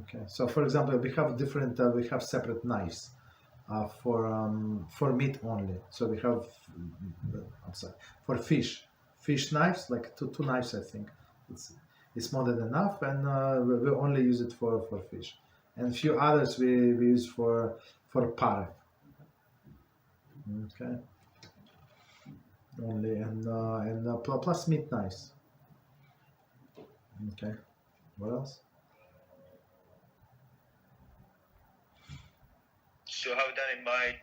Okay, so for example, we have separate knives for meat only. So we have, I'm sorry, for fish knives, like two knives, I think. It's more than enough, and we only use it for fish. And a few others we use for parve. Okay. Only, and plus meat knives. Okay. What else? So have that in mind,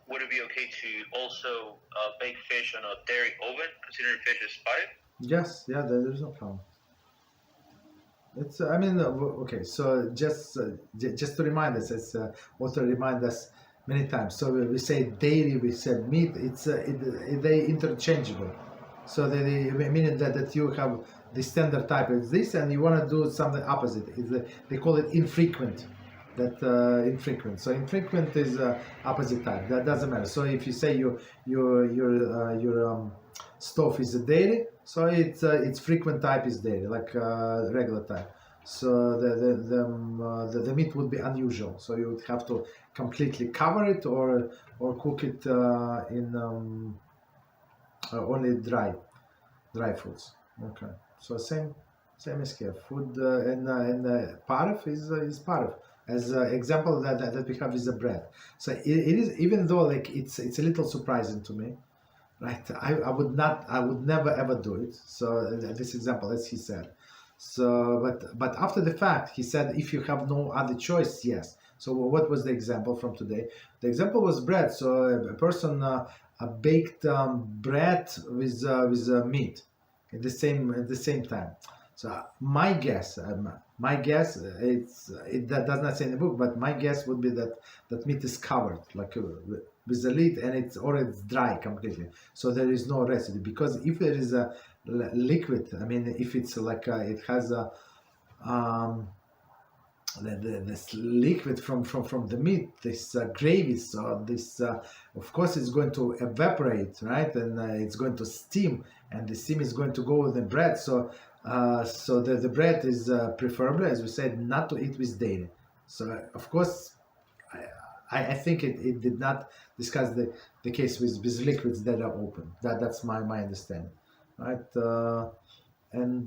would it be okay to also bake fish on a dairy oven, considering fish is parve? Yes, yeah, there's no problem. It's, I mean, okay, so just to remind us, it's also remind us many times. So we say dairy, we said meat, they interchangeable. So meaning that you have the standard type is this, and you want to do something opposite. They call it infrequent. Infrequent. So infrequent is opposite type. That doesn't matter. So if you say your stove is a dairy, so its frequent type is dairy, like regular type. So the meat would be unusual. So you would have to completely cover it or cook it in only dry foods. Okay. So same as here. Food and parve is parve. As example that we have is the bread. So it is, even though it's a little surprising to me, right? I would never ever do it. So this example, as he said. So but after the fact, he said if you have no other choice, yes. So what was the example from today? The example was bread. So a person baked bread with meat at the same time. So my guess, that does not say in the book, but my guess would be that meat is covered with the lid, and it's dry completely. So there is no residue, because if there is a liquid, I mean, if it's it has a this liquid from the meat, this gravy, so this of course it's going to evaporate, right? And it's going to steam, and the steam is going to go with the bread. So the bread is preferable, as we said, not to eat with dairy. So of course I think it did not discuss the case with liquids that are open. That's my understanding, right? and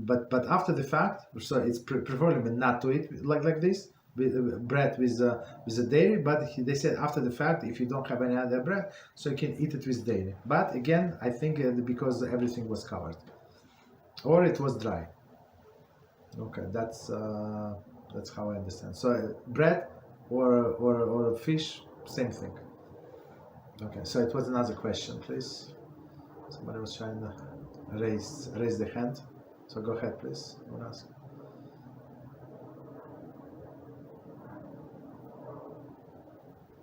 but after the fact, so it's preferable not to eat like this with bread with a dairy. But they said after the fact, if you don't have any other bread, so you can eat it with dairy. But again, I think because everything was covered or it was dry. Okay, that's how I understand. So bread or fish, same thing. Okay, so it was another question, please. Somebody was trying to raise the hand. So go ahead, please. I want to ask.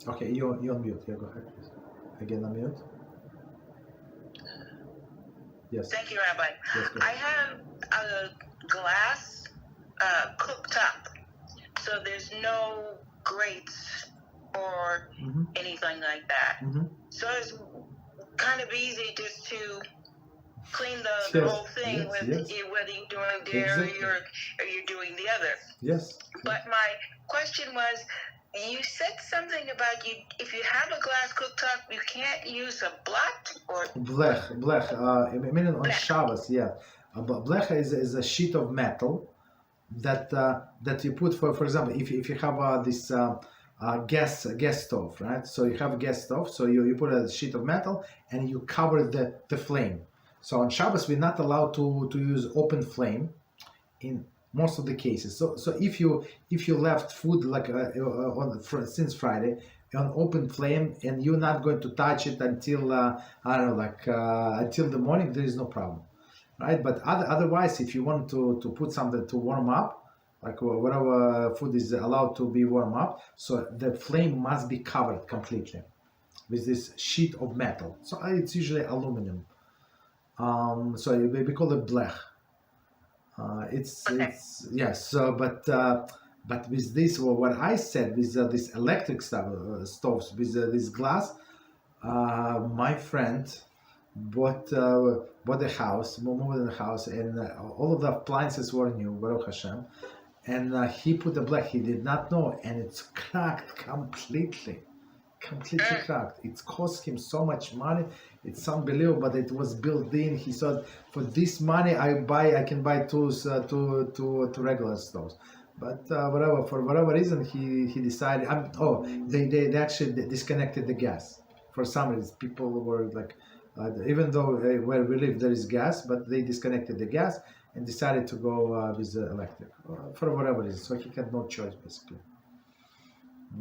Okay, you're on mute. Yeah, go ahead, please. Again, on mute. Yes. Thank you, Rabbi. Yes, go I ahead. have a glass cooktop, so there's no grates or anything like that. So it's kind of easy just to clean the whole thing with whether you're doing dairy or you're doing the other. Yes. But my question was, you said something about if you have a glass cooktop, you can't use a blech or blech. Meaning on Shabbos, yeah. Blech is a sheet of metal that you put for example, if you have this gas stove, right? So you have a gas stove, so you put a sheet of metal and you cover the flame. So on Shabbos we're not allowed to use open flame in most of the cases. So if you left food like since Friday on open flame and you're not going to touch it until I don't know, until the morning, there is no problem, right? But otherwise, if you want to put something to warm up, like whatever food is allowed to be warm up, so the flame must be covered completely with this sheet of metal. So it's usually aluminum. So we call it blech. It's yes. So but with this, what I said with this electric stoves with this glass, my friend bought a house, moved in the house, and all of the appliances were new, Baruch HaShem, and he put the blech. He did not know, and it's cracked completely cracked. It cost him so much money. It's unbelievable, but it was built in. He said, for this money I can buy two regular stoves. But for whatever reason he decided. They actually disconnected the gas. For some reason, people were like, even though where we live there is gas, but they disconnected the gas and decided to go with the electric for whatever reason. So he had no choice basically.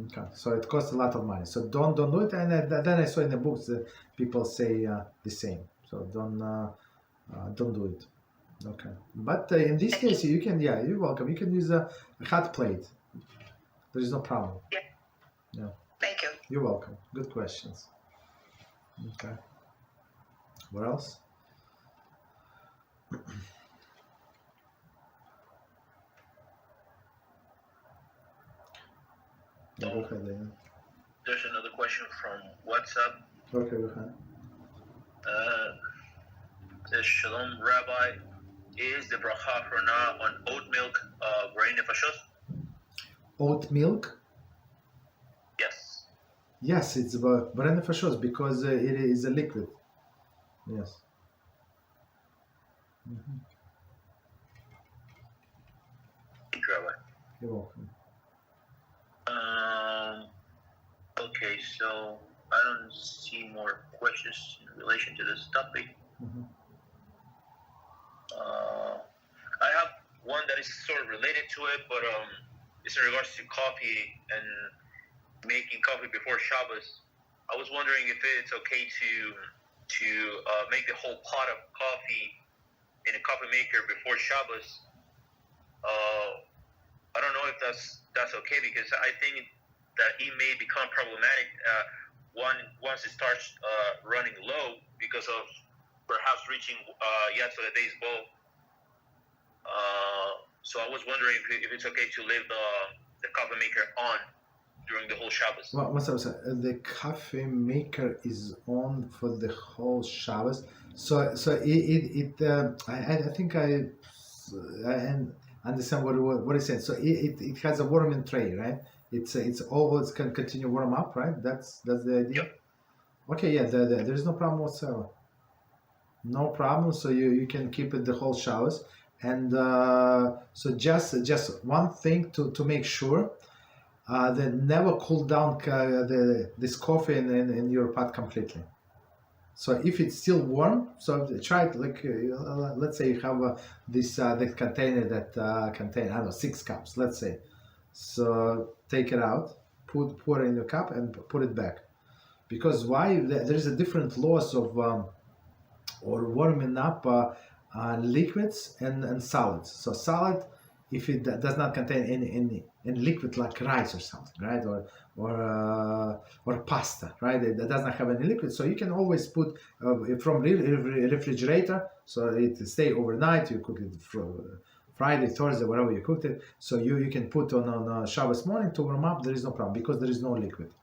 Okay, so it costs a lot of money. So don't do it. And then I saw in the books that people say the same. So don't do it. Okay, but in this case you can. Yeah, you're welcome. You can use a Hotplate. There is no problem. Yeah. Thank you. You're welcome. Good questions. Okay. What else? There's another question from WhatsApp. Okay, go ahead. Says Shalom, Rabbi, is the bracha for now on oat milk brain nefashos? Oat milk? Yes. Yes, it's brain nefashos because it is a liquid. Yes. Thank you, Rabbi. You're welcome. Okay, so I don't see more questions in relation to this topic. I have one that is sort of related to it, but it's in regards to coffee and making coffee before Shabbos. I was wondering if it's okay to make the whole pot of coffee in a coffee maker before Shabbos. I don't know if that's okay, because I think that it may become problematic once it starts running low because of perhaps reaching the day's bowl. So I was wondering if it's okay to leave the coffee maker on during the whole Shabbos. Well, the coffee maker is on for the whole Shabbos. So I think I understand what it said. So it has a warming tray, right? It's always can continue warm up, right? That's the idea. Yep. Okay, yeah. There is no problem whatsoever. No problem. So you can keep it the whole Shabbos. And so just one thing to make sure that never cool down this coffee in your pot completely. So if it's still warm, so try it like let's say you have this the container that contain, I don't know, 6 cups, let's say. So take it out, pour it in your cup and put it back. Because why? There is a different laws of or warming up liquids and solids. So solid, if it does not contain any liquid like rice or something, right, or pasta, right, it does not have any liquid, so you can always put from refrigerator, so it stay overnight. You cook it Friday, Thursday, wherever you cooked it, so you can put on Shabbos morning to warm up. There is no problem because there is no liquid.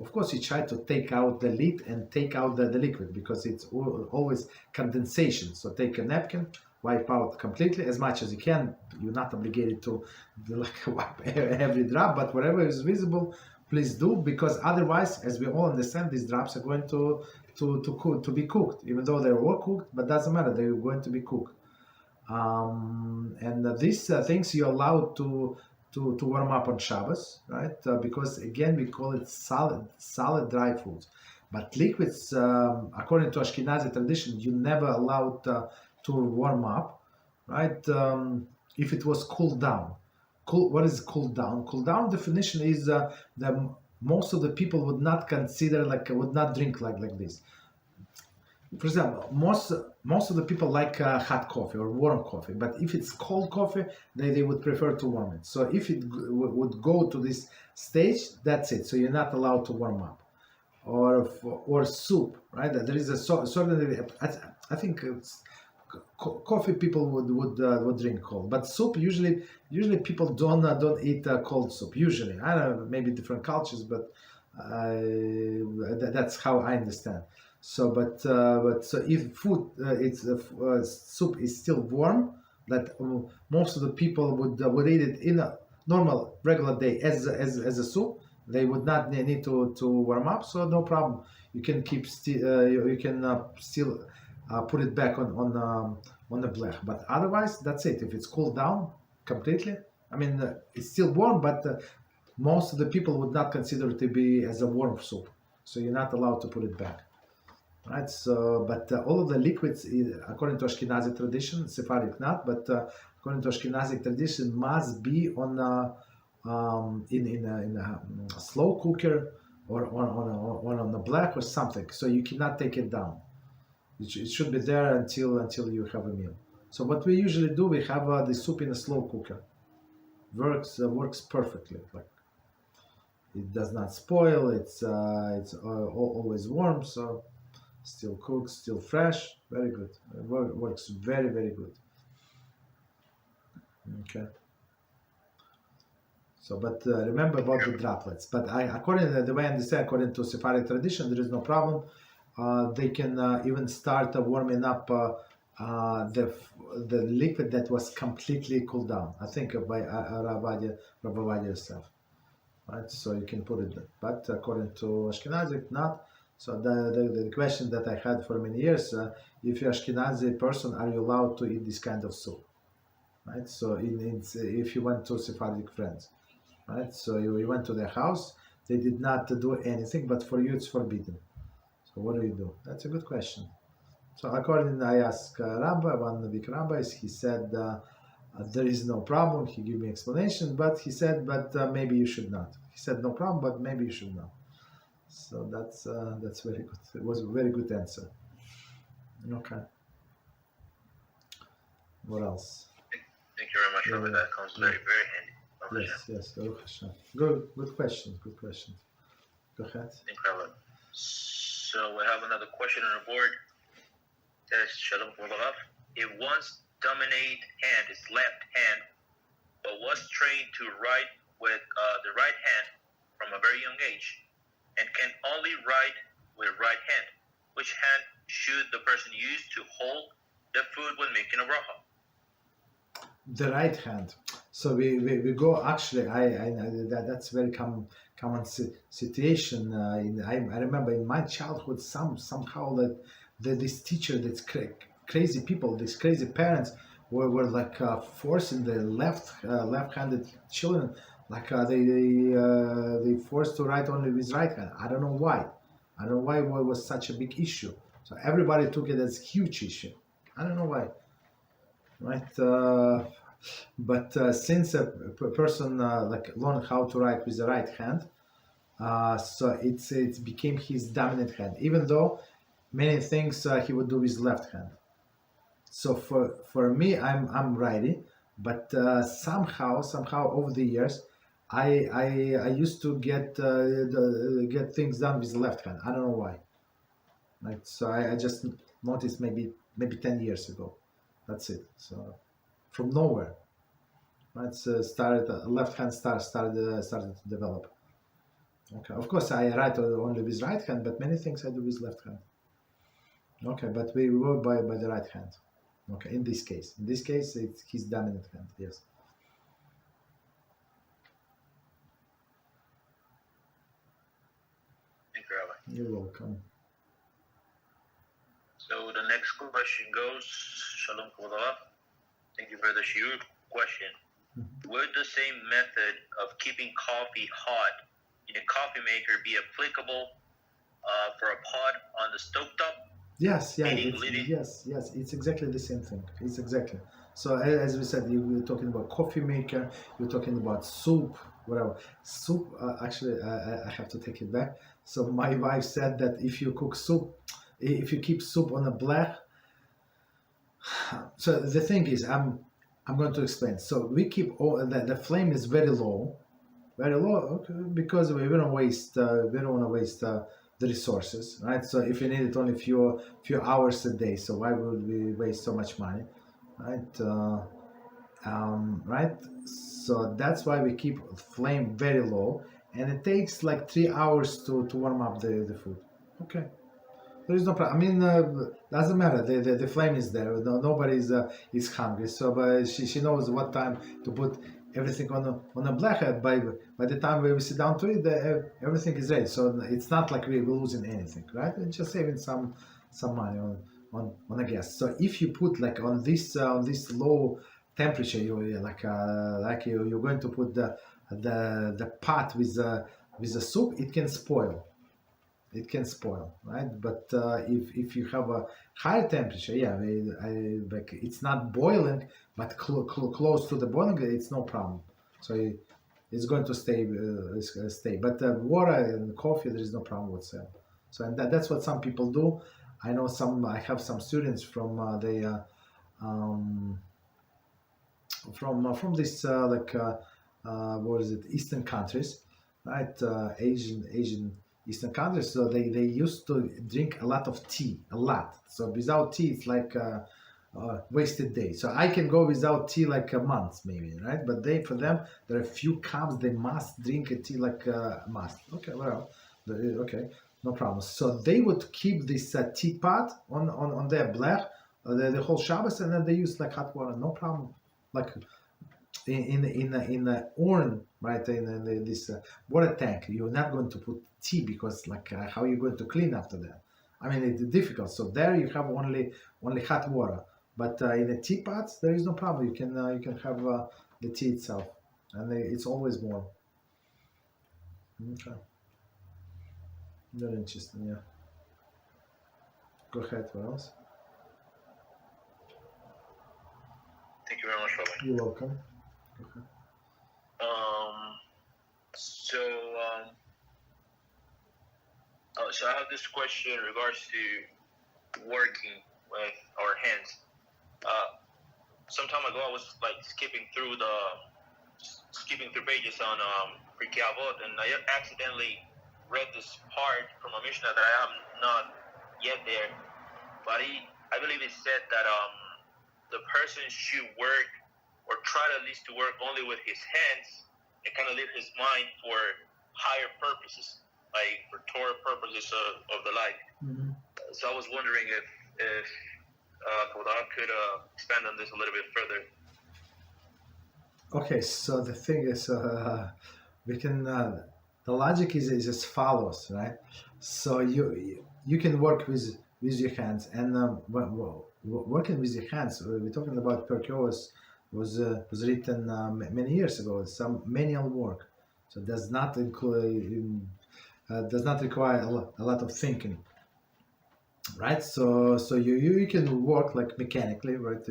Of course, you try to take out the lid and take out the liquid because it's always condensation. So take a napkin, wipe out completely as much as you can. You're not obligated to wipe every drop, but whatever is visible, please do, because otherwise, as we all understand, these drops are going to be cooked, even though they're all cooked, but doesn't matter, they're going to be cooked. And these things you're allowed to warm up on Shabbos, right? Because again, we call it solid dry foods. But liquids, according to Ashkenazic tradition, you never allowed to warm up, right? If it was cooled down. What is cooled down? Cooled down definition is that most of the people would not consider, would not drink like this. For example, most of the people like hot coffee or warm coffee, but if it's cold coffee, they would prefer to warm it. So if it would go to this stage, that's it. So you're not allowed to warm up. Or soup, right? There is a certain, I think coffee people would drink cold, but soup usually people don't eat cold soup. Usually, I don't know, maybe different cultures, but that's how I understand. So, but so if food, soup is still warm, that most of the people would eat it in a normal regular day as a soup. They would not need to warm up, so no problem. You can keep you can still put it back on the blech. But otherwise, that's it. If it's cooled down completely, I mean, it's still warm, but most of the people would not consider it to be as a warm soup. So you're not allowed to put it back. Right, so but all of the liquids, according to Ashkenazic tradition, Sephardic not, but according to Ashkenazic tradition, must be on in a slow cooker or on the blech or something. So you cannot take it down. It should be there until you have a meal. So what we usually do, we have the soup in a slow cooker. Works perfectly. Like it does not spoil. It's always warm. So. Still cooked, still fresh, very good. It works very, very good. Okay. So, but remember about the droplets. But according to the way I understand, according to Sephardic tradition, there is no problem. They can even start warming up the liquid that was completely cooled down. I think by Rabbi yourself, right? So you can put it there. But according to Ashkenazic, not. So the question that I had for many years, if you're Ashkenazi person, are you allowed to eat this kind of soup? Right. So if you went to Sephardic friends, right? So you went to their house, they did not do anything, but for you it's forbidden. So what do? That's a good question. So according, I asked Rabbi, one big rabbi, he said there is no problem. He gave me explanation, but he said, but maybe you should not. He said no problem, but maybe you should not. So that's very good. It was a very good answer. Okay. What else? Thank you very much, Rabbi. That comes very handy. Yes. Good question. Go ahead. Thank you, Rabbi. So we have another question on the board. It says, Shalom Kuvalav. If one's dominant hand is left hand, but was trained to write with the right hand from a very young age, and can only write with right hand, which hand should the person use to hold the food when making a bracha? The right hand. So we go, actually, that's very common situation. I remember in my childhood, somehow that this teacher, this crazy people, these crazy parents were like forcing the left-handed children, like they forced to write only with right hand. I don't know why. I don't know why it was such a big issue. So everybody took it as a huge issue. I don't know why. Right? But since a person like learned how to write with the right hand, so it became his dominant hand, even though many things he would do with left hand. So for me, I'm righty, but somehow over the years, I used to get things done with the left hand. I don't know why. Right? So I just noticed maybe 10 years ago. That's it. So from nowhere, right? So left hand started to develop. Okay. Of course, I write only with right hand, but many things I do with left hand. Okay, but we work by the right hand. Okay, in this case, it's his dominant hand. Yes. Thank you, Rabbi. You're welcome. So the next question goes, Shalom Kvodava. Thank you for the Shiur question. Would the same method of keeping coffee hot in a coffee maker be applicable for a pot on the stovetop? Yes, it's exactly the same thing. It's exactly. So as we said, you were talking about coffee maker, you're talking about soup, whatever. Soup, actually, I have to take it back. So my wife said that if you cook soup, if you keep soup on a blech, so the thing is, I'm going to explain. So we keep the flame is very low, okay, because we don't waste. We don't want to waste the resources, right? So if you need it only few hours a day, so why would we waste so much money, right? Right. So that's why we keep flame very low, and it takes like 3 hours to warm up the food. Okay. There is no problem. I mean, doesn't matter. The flame is there. Nobody is hungry. So she knows what time to put everything on a blech. By the time we sit down to it, everything is ready. So it's not like we're losing anything, right? We're just saving some money on a gas. So if you put like on this low temperature, you're going to put the pot with the soup, it can spoil. It can spoil, right? But if you have a higher temperature, like it's not boiling, but close to the boiling, it's no problem. So it's going to stay. But water and coffee, there is no problem whatsoever. So and that's what some people do. I know I have some students from from this what is it, Eastern countries, right? Asian Eastern countries, so they used to drink a lot of tea, a lot. So without tea, it's like a wasted day. So I can go without tea like a month, maybe, right? But for them, there are a few cups they must drink a tea like a must. Okay, well, okay, no problem. So they would keep this teapot on their blech the whole Shabbos, and then they use like hot water, no problem. Like in the urn, right? In this water tank, you're not going to put tea because like how are you going to clean after that? I mean, it's difficult. So there you have only hot water, but in the teapots there is no problem. You can have the tea itself, and it's always warm. Okay, very interesting. Yeah. Go ahead. What else? Thank you very much, Rabbi. You're welcome. Okay. So I have this question in regards to working with our hands. Some time ago, I was like skipping through pages on Pirkei Avot, and I accidentally read this part from a Mishnah that I am not yet there, but I believe it said that the person should work or try at least to work only with his hands and kind of leave his mind for higher purposes, like for Torah purposes of the like. Mm-hmm. So I was wondering if Kodah could expand on this a little bit further. Okay, so the thing is, we can. The logic is as follows, right? So you can work with with your hands. And working with your hands, we're talking about Perkios was written many years ago. Some manual work, so does not require a lot of thinking, right? So you can work like mechanically, right?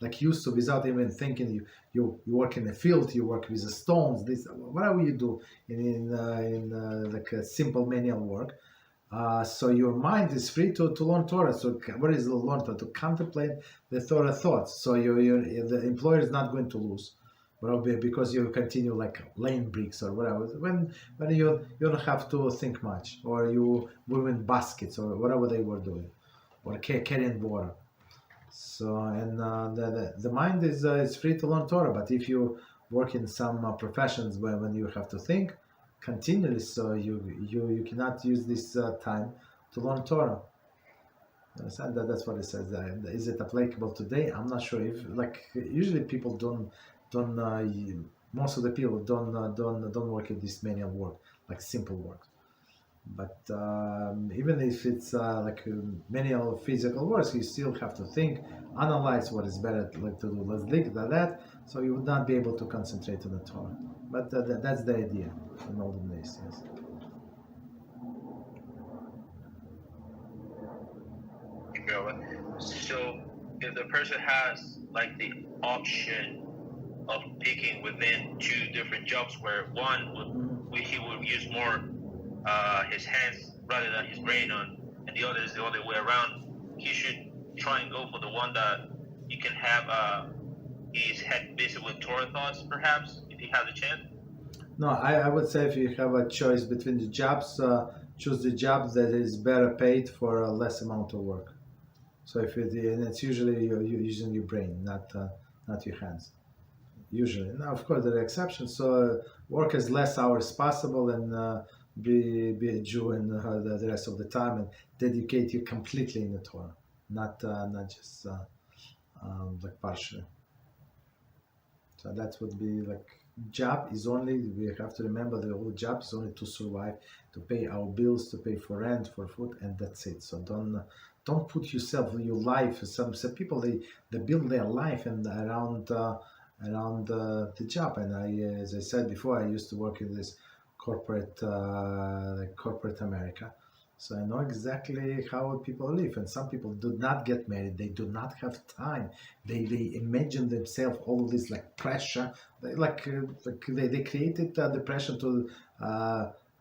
Like used to, without even thinking. You work in the field, you work with the stones, this whatever you do in like a simple manual work. So your mind is free to learn Torah. So what is the learn Torah? To contemplate the Torah thoughts. So the employer is not going to lose, well, because you continue like laying bricks or whatever. When you don't have to think much, or you moving baskets or whatever they were doing, or carrying water. So and the mind is free to learn Torah. But if you work in some professions when you have to think continually, so you cannot use this time to learn Torah. Understand that? That's what it says. Is it applicable today? I'm not sure. If like usually people don't most of the people don't work at this manual work, like simple work. But even if it's like manual physical works, you still have to think, analyze what is better like to do. Let's look at that. So you would not be able to concentrate on the Torah. But that's the idea in olden days. Yes. So if the person has like the option of picking within two different jobs, where one he would use more his hands rather than his brain on, and the other is the other way around, he should try and go for the one that you can have his head busy with Torah thoughts, perhaps, if he has a chance. No, I would say if you have a choice between the jobs, choose the job that is better paid for a less amount of work. So and it's usually you're using your brain, not your hands. Usually, now of course there are exceptions. So work as less hours possible, and be a Jew and the rest of the time, and dedicate you completely in the Torah, not just like partially. So that would be like job is only, we have to remember the whole job is only to survive, to pay our bills, to pay for rent, for food, and that's it. So don't put yourself, your life. Some people they build their life and around the job. And as I said before, I used to work in this corporate America. So I know exactly how people live, and some people do not get married. They do not have time. They imagine themselves all of this like pressure. They created the pressure to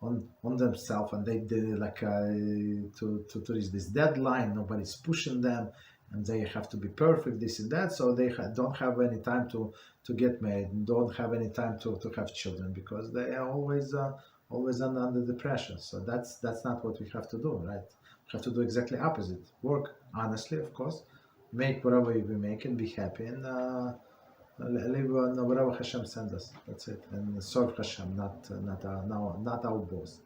on themselves, and they like to reach this deadline. Nobody's pushing them, and they have to be perfect, this and that. So they don't have any time to get married, and don't have any time to have children, because they are always under the pressure. So that's not what we have to do, right? We have to do exactly opposite. Work honestly, of course, make whatever we make, and be happy, and live on whatever HaShem sends us. That's it, and serve HaShem, not our boss.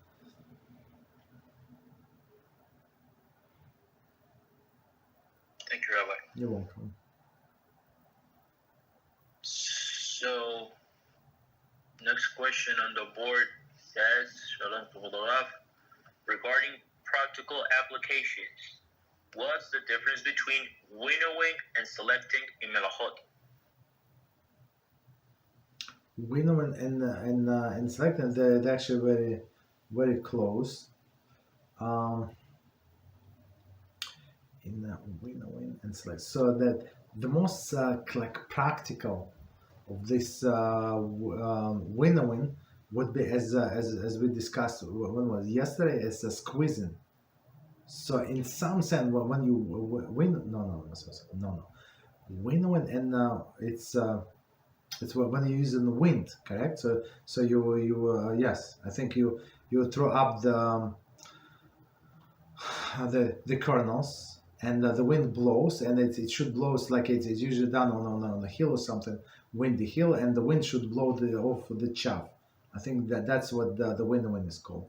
Thank you, Rabbi. You're welcome. So, next question on the board says, Shalom Kuvulav, regarding practical applications, what's the difference between winnowing and selecting in melachot? Winnowing and selecting, they're actually very, very close. In winnowing and select, so that the most like practical of this winnowing would be as we discussed when was yesterday, as squeezing. So in some sense, when you winnowing, and it's when you use the wind, correct? So you yes, I think you throw up the kernels, and the wind blows, and it should blow like it's usually done on a hill or something, windy hill, and the wind should blow off the chaff. I think that's what the winnowing is called.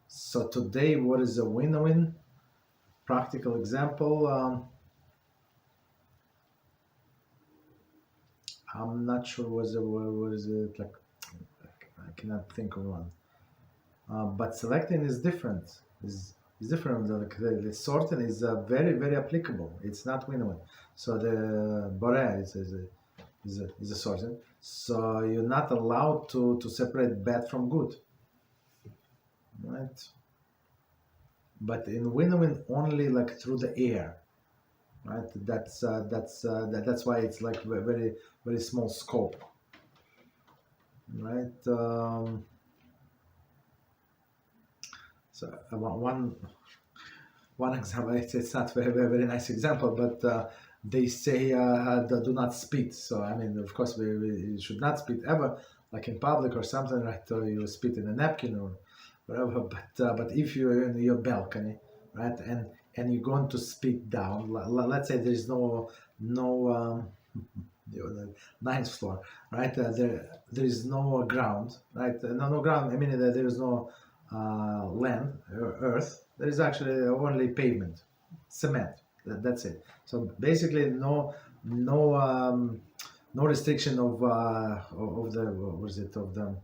So today, what is a winnowing? Practical example. I'm not sure what is it like. I cannot think of one. But selecting is different. Is It's different. The sorting is very, very applicable. It's not winnowing. So the borea is a sorting. So you're not allowed to separate bad from good, right? But in winnowing, only like through the air, right? That's why it's like very, very small scope, right? So one example, it's not very nice example, but they say do not spit. So I mean, of course, we should not spit ever, like in public or something, right? Or you spit in a napkin or whatever. But if you're in your balcony, right, and you're going to spit down, let's say there is no the ninth floor, right? There is no ground, right? No ground. I mean, there is no land or earth. There is actually only pavement, cement. That's it. So basically, no restriction of the what is it, of the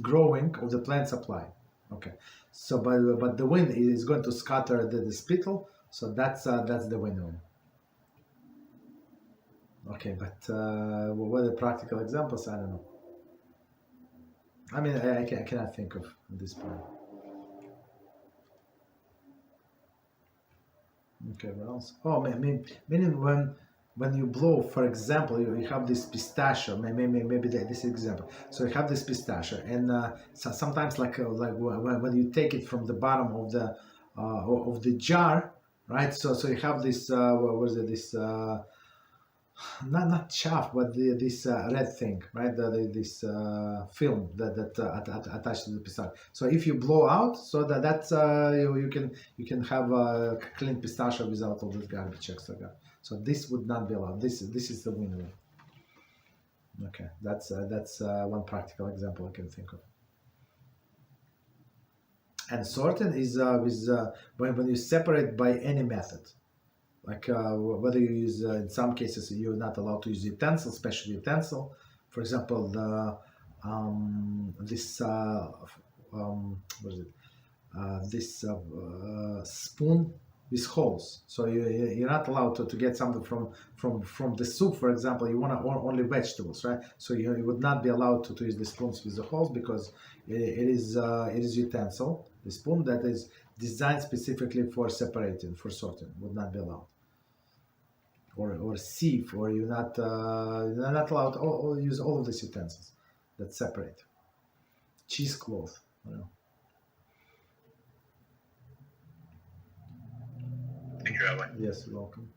growing of the plant supply. Okay. So but the wind is going to scatter the spittle. So that's the winnowing. Okay, but what are the practical examples? I don't know. I mean, I cannot think of at this point. Okay, what else? Oh, meaning when you blow, for example, you have this pistachio. Maybe this example. So you have this pistachio, and so sometimes like when you take it from the bottom of the jar, right? So you have this what was it? This not chaff, but this red thing, right? This film that attached to the pistachio. So if you blow out, so that's you can have a clean pistachio without all this garbage extra garbage. So this would not be allowed. This is the winnowing. Okay, that's one practical example I can think of. And sorting is when you separate by any method. Like whether you use, in some cases, you're not allowed to use utensil, special utensil. For example, this what is it? This spoon with holes. So you're not allowed to get something from the soup, for example. You want only vegetables, right? So you would not be allowed to use the spoons with the holes because it is utensil. The spoon that is designed specifically for separating, for sorting, would not be allowed. Or sieve, or you're not allowed to use all of these utensils that separate. Cheesecloth, you know. Thank you, Rabbi. Yes, you're welcome.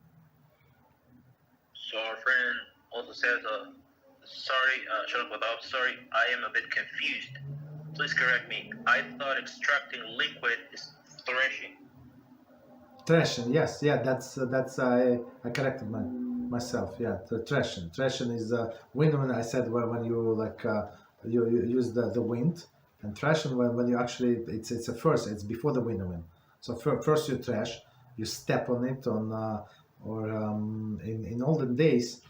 So our friend also says, sorry, I am a bit confused. Please correct me. I thought extracting liquid is threshing. Threshing, yes, yeah, that's I corrected myself. Yeah, threshing. Threshing is winnowing. I said when you like you use the wind, and threshing when you actually it's it's before the winnowing. So first you thresh, you step on it in olden days.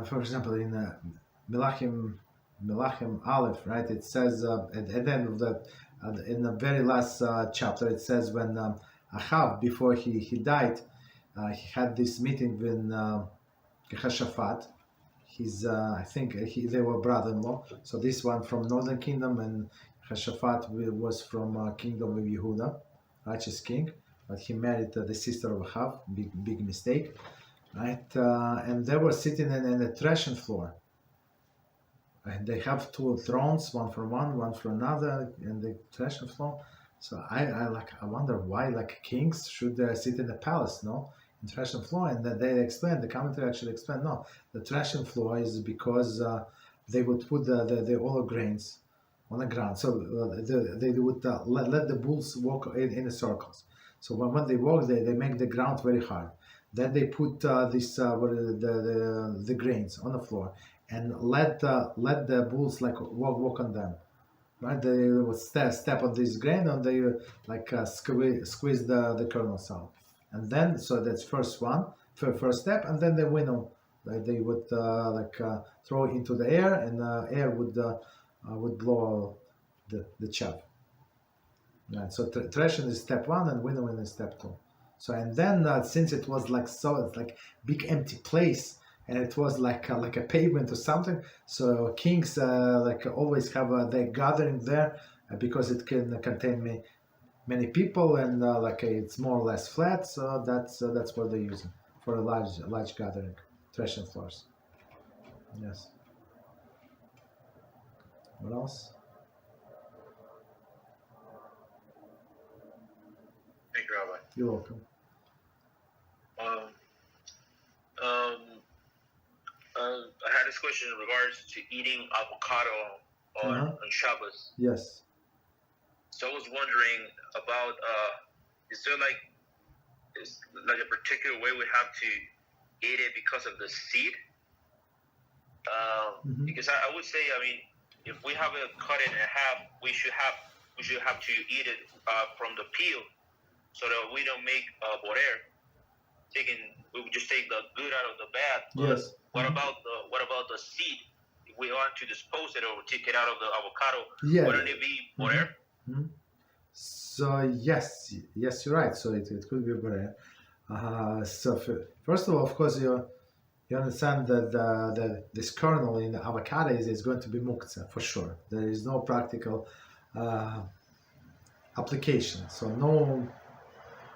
For example, in Melachim Aleph, right? It says at the end of in the very last chapter, it says when Achav, before he died, he had this meeting with Jehoshaphat. I think they were brother-in-law. So this one from Northern Kingdom, and Jehoshaphat was from Kingdom of Yehuda, righteous king. But he married the sister of Achav, big mistake, right? And they were sitting in the threshing floor. And they have two thrones, one for another, in the threshing floor. So I wonder why kings should sit in the palace, no, in threshing floor. And then they explained, the commentary actually explained, no, the threshing floor is because they would put the olive grains on the ground. So they would let the bulls walk in the circles. So when they walk, they make the ground very hard. Then they put the grains on the floor and let the bulls walk on them. Right? They would step on this grain and they squeeze the kernels out. And then so that's first step, and then they winnow. They would throw it into the air, and air would blow the chaff. Right. So threshing is step 1 and winnowing is step 2. So and then since it was like it's like big empty place and it was like a pavement or something, so kings like always have their gathering there because it can contain many people and like it's more or less flat. So that's what they're using for a large gathering, threshing floors. Yes. What else? Thank you, Rabbi. You're welcome. I had this question in regards to eating avocado on Shabbos. Yes. So I was wondering about is there like a particular way we have to eat it because of the seed? Because I would say, I mean, if we have it cut it in half, we should have to eat it from the peel, so that we don't make borer. We would just take the good out of the bad. But Yes. What about the seed? If we want to dispose it or take it out of the avocado, wouldn't it be borer? So yes, you're right. So it could be borer. So first of all, of course, you understand that this kernel in the avocado is going to be muktzah for sure. There is no practical application. So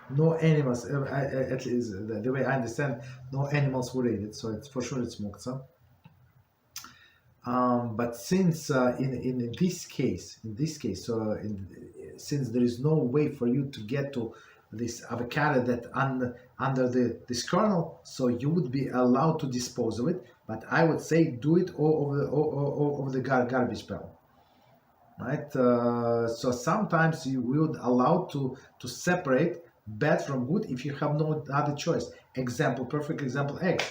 no animals, at least the way I understand, no animals would eat it. So it's for sure it's muktzah. But since in this case, so since there is no way for you to get to this avocado that under this kernel, so you would be allowed to dispose of it. But I would say do it over the garbage pail, right? So sometimes you would allow to separate bad from good if you have no other choice. Perfect example, egg.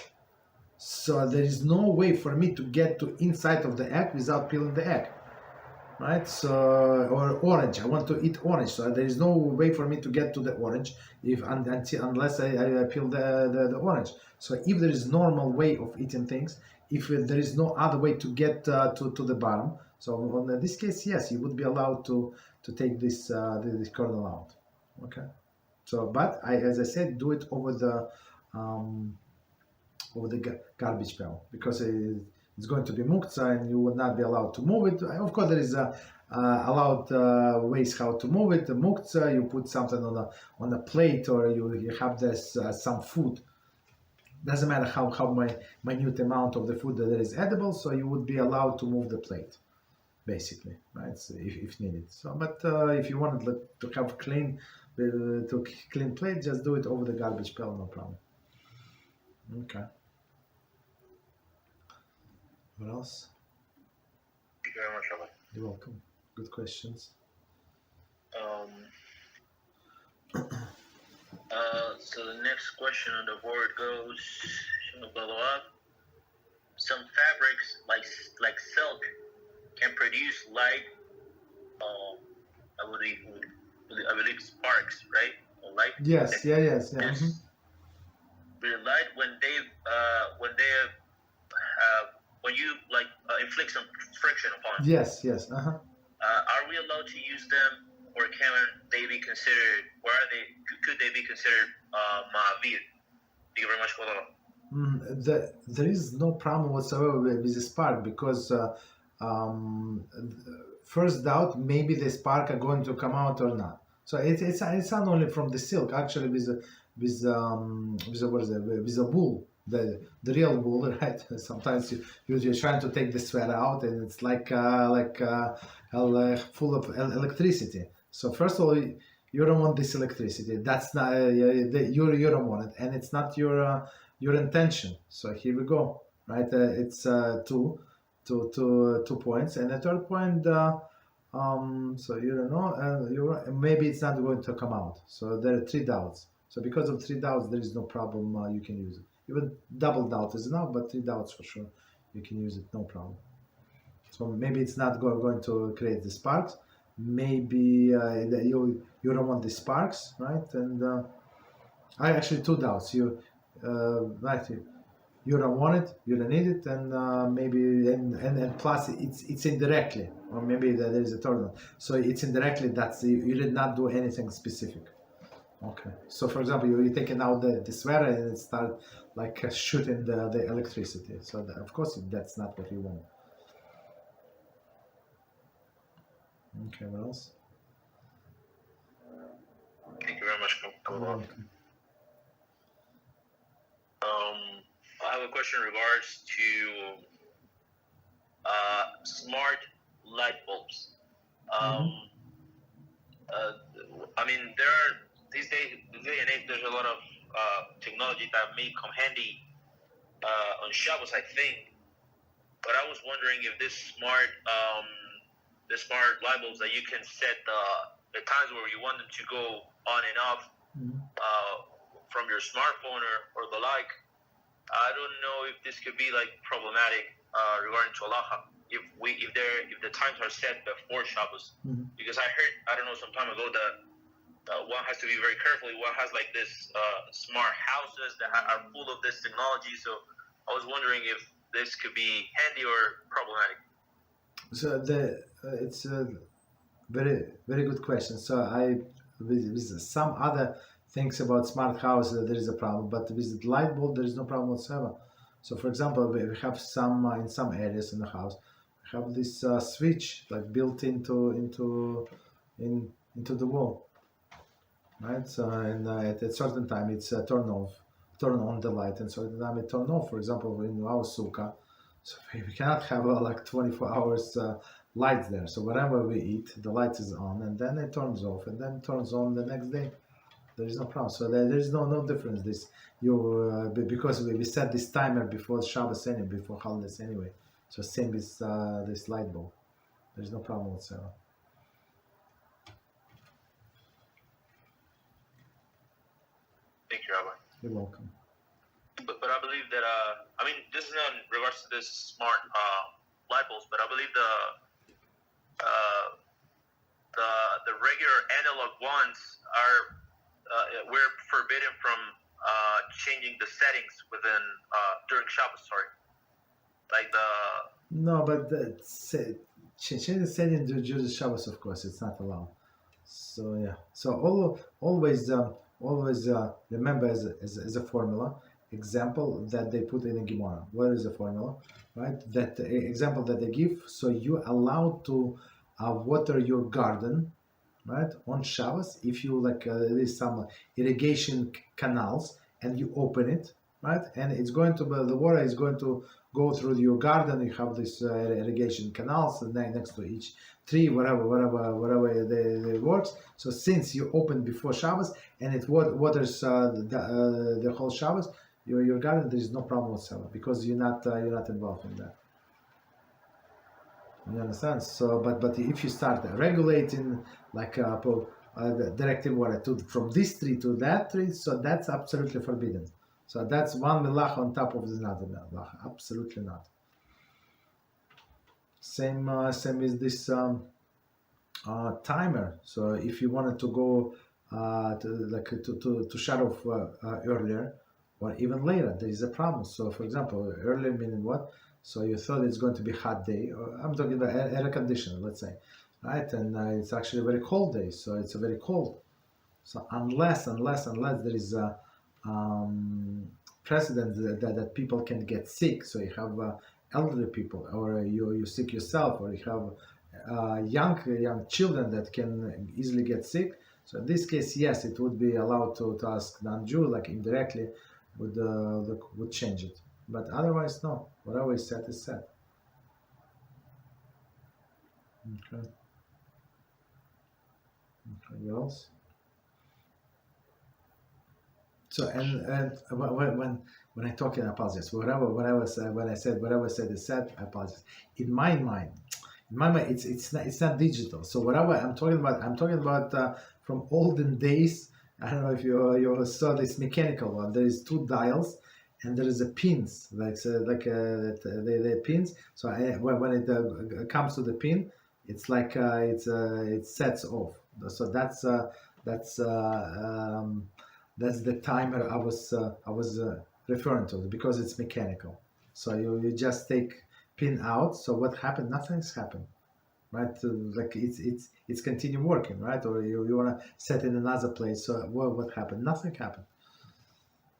So there is no way for me to get to inside of the egg without peeling the egg, right? So or orange, I want to eat orange, so there is no way for me to get to the orange unless I peel the orange. So if there is normal way of eating things, if there is no other way to get to the bottom, so in this case, yes, you would be allowed to take this kernel out. Okay. So, but as I said, do it over the garbage pail because it's going to be muktzah and you will not be allowed to move it. Of course, there is allowed ways how to move it. The muktzah, you put something on a plate or you have this some food. Doesn't matter how minute amount of the food that is edible, so you would be allowed to move the plate, basically, right? So if needed. So, but if you wanted to have clean plate, just do it over the garbage pail, no problem. Okay. What else? Thank you very much, Rabbi. You're welcome. Good questions. So the next question on the board goes, some fabrics like silk can produce light. I believe sparks, right? Or light. Yes. Yeah. Yes. Yeah. The light when you inflict some friction upon. Yes. Are we allowed to use them, or can they be considered? Could they be considered ma'avir? Thank you very much for that. There is no problem whatsoever with the spark because first doubt maybe the spark are going to come out or not. So it's not only from the silk. Actually, with a wool, the real wool, right? Sometimes you're trying to take the sweat out, and it's like full of electricity. So first of all, you don't want this electricity. That's not you don't want it, and it's not your intention. So here we go, right? It's two points, and the third point. So you don't know, maybe it's not going to come out. So there are 3 doubts. So because of 3 doubts, there is no problem. You can use it. Even double doubt is enough, but 3 doubts for sure, you can use it, no problem. So maybe it's not going to create the sparks. Maybe you don't want the sparks, right? And I actually 2 doubts. Right? you don't want it, you don't need it, and maybe and plus it's indirectly, or maybe there is a turn. So it's indirectly that's you did not do anything specific. Okay. So for example, you're taking out the sweater and it start like shooting the electricity. So of course that's not what you want. Okay. What else? Thank you very much. I have a question in regards to smart light bulbs. I mean, there are these day and age. There's a lot of technology that may come handy on Shabbos, I think. But I was wondering if this smart light bulbs that you can set the times where you want them to go on and off from your smartphone or the like. I don't know if this could be like problematic regarding to Halachah if the times are set before Shabbos, because I heard, I don't know, some time ago that one has to be very careful. One has like this smart houses that are full of this technology. So I was wondering if this could be handy or problematic. So it's a very very good question. So with some other things about smart house there is a problem, but with the light bulb there is no problem whatsoever. So for example, we have some in some areas in the house we have this switch like built into the wall, right? So and at a certain time it's turn on the light, and certain time it turn off. For example, in our sukkah, so we cannot have like 24 hours lights there. So whenever we eat, the light is on, and then it turns off, and then turns on the next day. There is no problem. So there is no difference. This because we set this timer before Shabbos anyway, before holidays anyway. So same with this light bulb. There is no problem whatsoever. Thank you, Rabbi. You're welcome. But I believe that I mean, this is not in regards to this smart light bulbs, but I believe the regular analog ones are we're forbidden from changing the settings within during Shabbos. Sorry, like no, but changing the setting during the Shabbos, of course, it's not allowed. So yeah, so always remember as a formula example that they put in a Gemara. What is the formula, right? That example that they give. So you allowed to water your garden, right, on Shabbos if you like there is some irrigation canals and you open it, right, and it's going to be, the water is going to go through your garden. You have this irrigation canals next to each tree, whatever they works. So since you open before Shabbos and it waters the whole Shabbos, your garden, there is no problem whatsoever because you're not involved in that. You understand? So, but if you start regulating, like directing water from this tree to that tree, so that's absolutely forbidden. So that's one melachah on top of another melachah. Absolutely not. Same is this timer. So if you wanted to go to shut off earlier or even later, there is a problem. So for example, earlier meaning what? So you thought it's going to be a hot day, or I'm talking about air conditioner, let's say, right? And it's actually a very cold day, so it's a very cold. So unless there is a precedent that people can get sick, so you have elderly people, or you sick yourself, or you have young children that can easily get sick. So in this case, yes, it would be allowed to ask non-Jew, like indirectly, would change it. But otherwise, no. Whatever is set is set. Okay. What else? So and when I talk in apologies, when I said whatever said is said, I apologize. In my mind, it's not digital. So whatever I'm talking about from olden days. I don't know if you saw this mechanical one. There is two dials. And there is a pins, the pins. So when it comes to the pin, it's like it sets off. So that's the timer I was referring to, because it's mechanical. So you just take pin out. So what happened? Nothing's happened, right? Like it's continue working, right? Or you want to set in another place. So what happened? Nothing happened.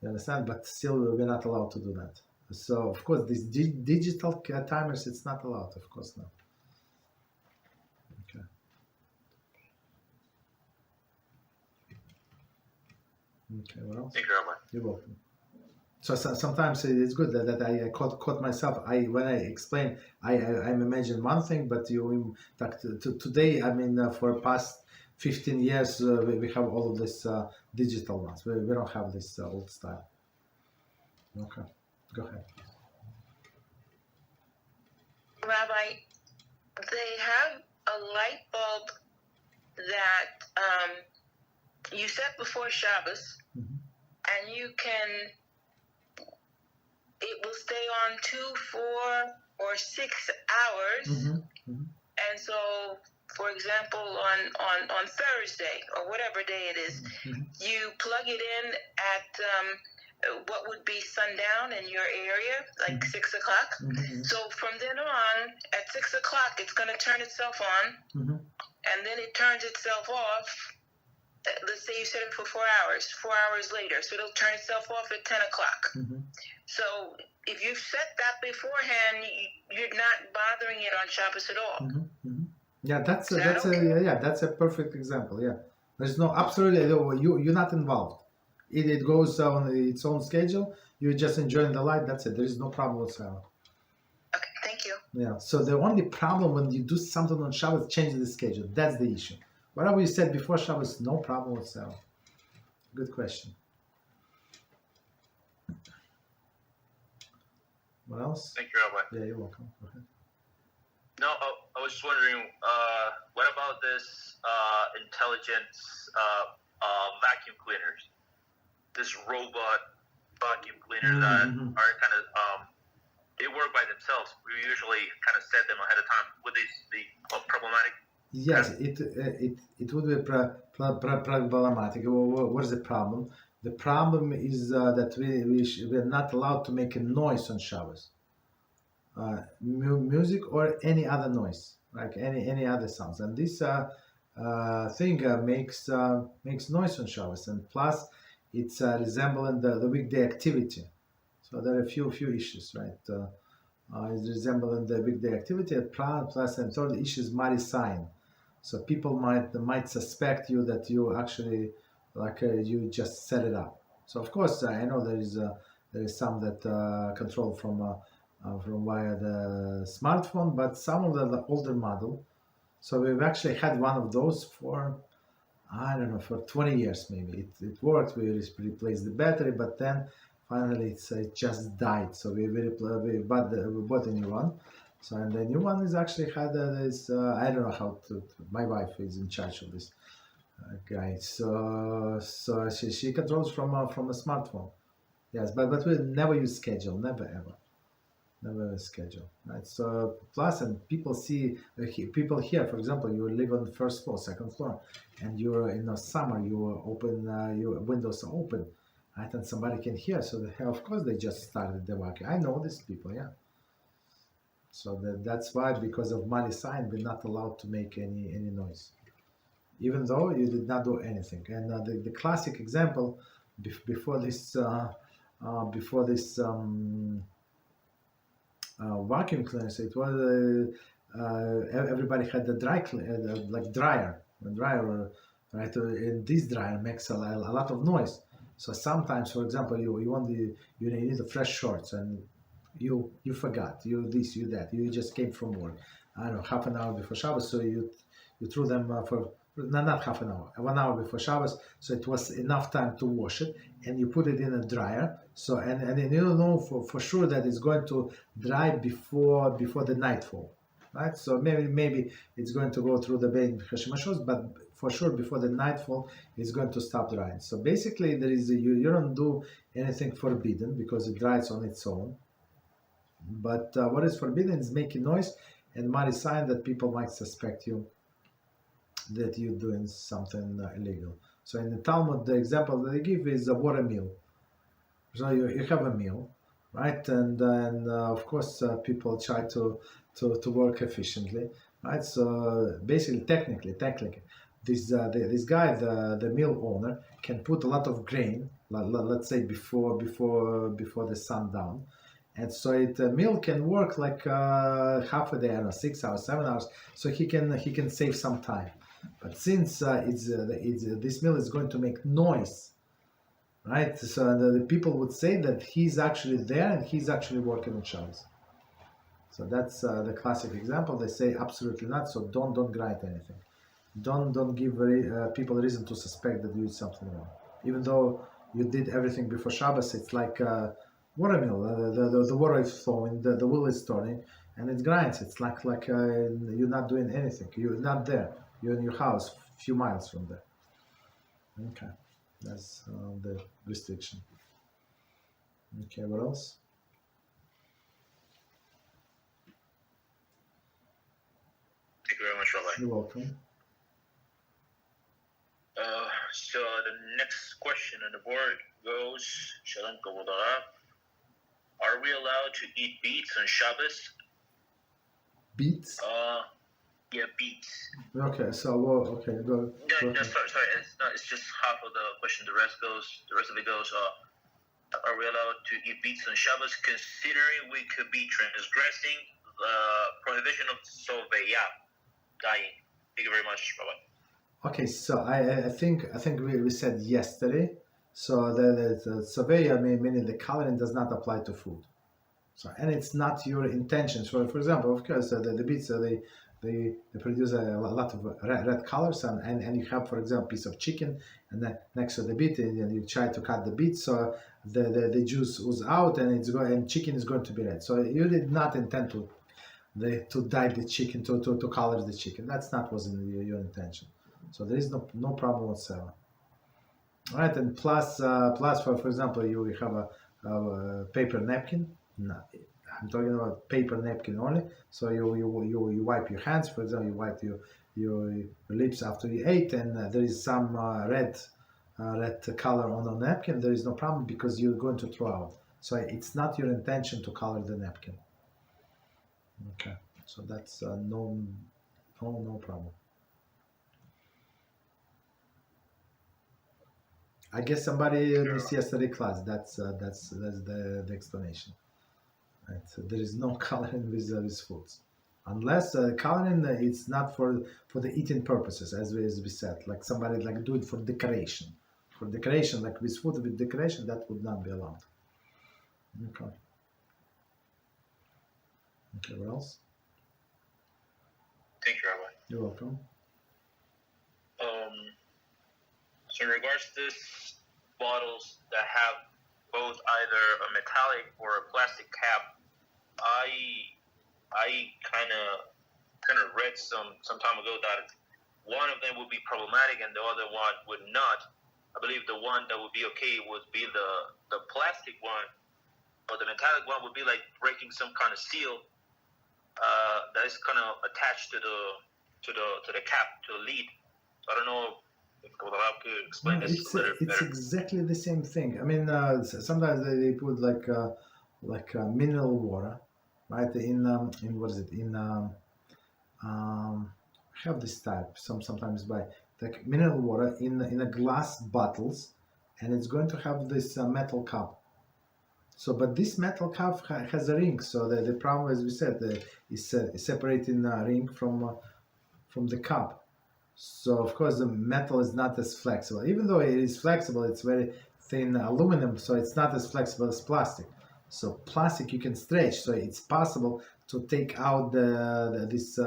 You understand? But still, we're not allowed to do that. So of course, these digital timers, it's not allowed. Of course not. Okay. Okay. What else? Thank you, Rabbi. You're welcome. So sometimes it's good that I caught myself. When I explain, I imagine one thing, but today, I mean, for past 15 years, we have all of this digital ones. We don't have this old style. Okay, go ahead. Rabbi, they have a light bulb that you set before Shabbos, and you can. It will stay on 2, 4, or 6 hours, and so, for example, on Thursday or whatever day it is, you plug it in at what would be sundown in your area, like 6 o'clock. So from then on, at 6 o'clock, it's going to turn itself on, and then it turns itself off. Let's say you set it for 4 hours. 4 hours later, so it'll turn itself off at 10 o'clock. So if you've set that beforehand, you're not bothering it on Shabbos at all. Yeah, that's a perfect example. Yeah, there's no absolutely you're not involved. It goes on its own schedule. You're just enjoying the light. That's it. There is no problem whatsoever. Okay, thank you. Yeah. So the only problem when you do something on Shabbos, change the schedule. That's the issue. Whatever you said before Shabbos, no problem whatsoever. Good question. What else? Thank you, Rabbi. Yeah, you're welcome. Go ahead. No, I was just wondering, what about this intelligent vacuum cleaners? This robot vacuum cleaners that are kind of, they work by themselves. We usually kind of set them ahead of time. Would these be problematic? Yes, it would be problematic. What is the problem? The problem is that we're not allowed to make a noise on Shabbos. Music or any other noise, like any other sounds. And this thing makes noise on Shabbos. And plus, it's resembling the weekday activity. So there are a few issues, right? It's resembling the weekday activity. Plus, and third issue is mighty sign. So people might suspect you that you actually you just set it up. So of course I know there is some that control from via the smartphone, but some of the older model. So we've actually had one of those for I don't know, for 20 years maybe. It worked. We replaced the battery, but then finally it just died. So we bought a new one. So and the new one is actually had this. I don't know how to. My wife is in charge of this guy. So she controls from a smartphone. Yes, but we never use schedule. Never schedule. Right. So plus and people here. For example, you live on the first floor, second floor, and you're in the summer. You open your windows are open. Right, and somebody can hear. So of course they just started the vacuum. I know these people. Yeah. So that's why, because of money sign, we're not allowed to make any noise, even though you did not do anything. And the classic example before this vacuum cleaners, it was everybody had the dryer, right? And this dryer makes a lot of noise. So sometimes, for example, you need the fresh shorts and you forgot, you this, you that, you just came from work, I don't know, half an hour before Shabbos, so you threw them for not half an hour, 1 hour before Shabbos, so it was enough time to wash it, and you put it in a dryer. So and you don't know for sure that it's going to dry before the nightfall, right? So maybe it's going to go through the vein Hashemashos, but for sure before the nightfall it's going to stop drying. So basically there is you don't do anything forbidden because it dries on its own. But what is forbidden is making noise and mighty sign that people might suspect you that you're doing something illegal. So in the Talmud, the example that they give is a water mill, So you have a meal, right? And of course, people try to work efficiently, right? So basically, technically, this guy, the mill owner, can put a lot of grain, let's say before the sundown, and so the mill can work like half a day, I don't know, 6 hours, 7 hours, so he can save some time. But since this mill is going to make noise, right? So the people would say that he's actually there and he's actually working on Shabbos. So that's the classic example. They say absolutely not. So don't grind anything. Don't give people a reason to suspect that you did something wrong, even though you did everything before Shabbos. It's like water mill. The water is flowing, the wheel is turning, and it grinds. It's like you're not doing anything. You're not there. You're in your house, a few miles from there. Okay, that's the restriction. Okay, what else? Thank you very much, Rabbi. You're welcome. So the next question on the board goes, Shalom Kavod. Are we allowed to eat beets on Shabbos? Beets? Yeah, beets. Okay, so okay, go. No, sorry. It's just half of the question. The rest of it goes. Are we allowed to eat beets on Shabbos, considering we could be transgressing the prohibition of Stovetop, dying? Thank you very much. Bye-bye. Okay, so I think we said yesterday. So the Stovetop, meaning the coloring, does not apply to food. So and it's not your intention. So for example, of course, the beets they produce a lot of red colors, and you have, for example, piece of chicken, and then next to the beet, and you try to cut the beet, so the juice was out, and chicken is going to be red. So you did not intend to dye the chicken, to color the chicken. That's not was your intention. So there is no problem whatsoever. All right, and plus for example, you have a paper napkin. No, I'm talking about paper napkin only. So you wipe your hands, for example, you wipe your lips after you ate, and there is some red color on a napkin. There is no problem because you're going to throw out. So it's not your intention to color the napkin. Okay, so that's no problem. I guess somebody missed yesterday class. That's the explanation. Right. So there is no coloring with foods, unless coloring it's not for the eating purposes, as we said. Like somebody do it for decoration, like with food with decoration, that would not be allowed. Okay. Okay. What else? Thank you, Rabbi. You're welcome. So in regards to this, bottles that have both either a metallic or a plastic cap, I kind of read some time ago that one of them would be problematic and the other one would not. I believe the one that would be okay would be the plastic one, but the metallic one would be like breaking some kind of seal that is kind of attached to the cap, to the lid. So I don't know. Explain this it's exactly the same thing. I mean, sometimes they put like mineral water, right? In what is it? I have this type sometimes by like mineral water in a glass bottles, and it's going to have this metal cup. So, but this metal cup has a ring. So the problem, as we said, is separating a ring from the cup. So of course the metal is not as flexible. Even though it is flexible, it's very thin aluminum, so it's not as flexible as plastic. So plastic you can stretch, so it's possible to take out this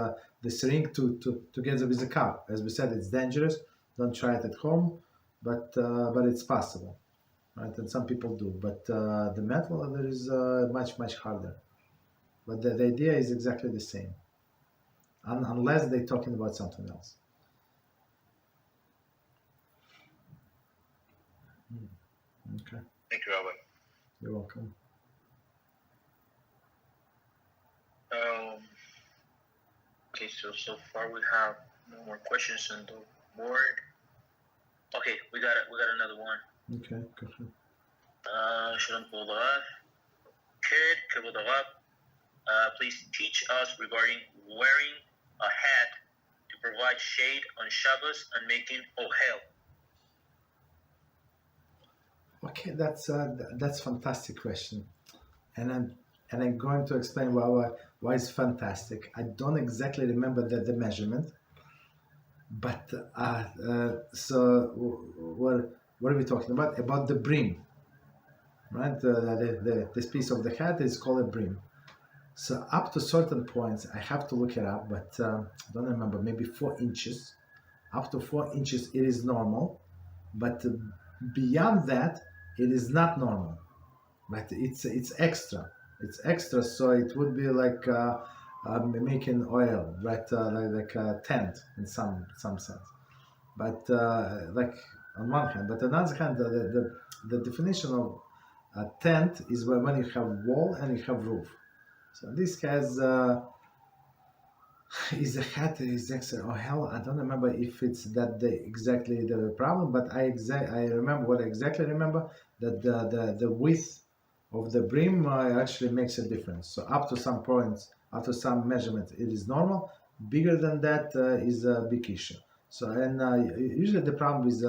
ring together with the cup. As we said, it's dangerous. Don't try it at home, but it's possible, right? And some people do. But the metal there is much harder. But the idea is exactly the same, unless they're talking about something else. Okay. Thank you, Rabbi. You're welcome. Okay, so far we have no more questions on the board. Okay, we got another one. Okay, Kosher. Shalom Kevod Harab. Please teach us regarding wearing a hat to provide shade on Shabbos and making ohel. Okay, that's fantastic question, and I'm going to explain why it's fantastic. I don't exactly remember the measurement, but so what are we talking about? About the brim, right? This piece of the hat is called a brim. So up to certain points, I have to look it up, but I don't remember. Maybe 4 inches. Up to 4 inches, it is normal, but beyond that, it is not normal. But it's extra. It's extra, so it would be like making oil, right? Like a tent in some sense. But like on one hand, but on the other hand, the definition of a tent is when you have wall and you have roof. So this has is a hat is extra. Oh hell, I don't remember if it's that exactly the problem, but I remember what I exactly remember, that the width of the brim actually makes a difference. So up to some points, after some measurement, it is normal. Bigger than that is a big issue. So and usually the problem is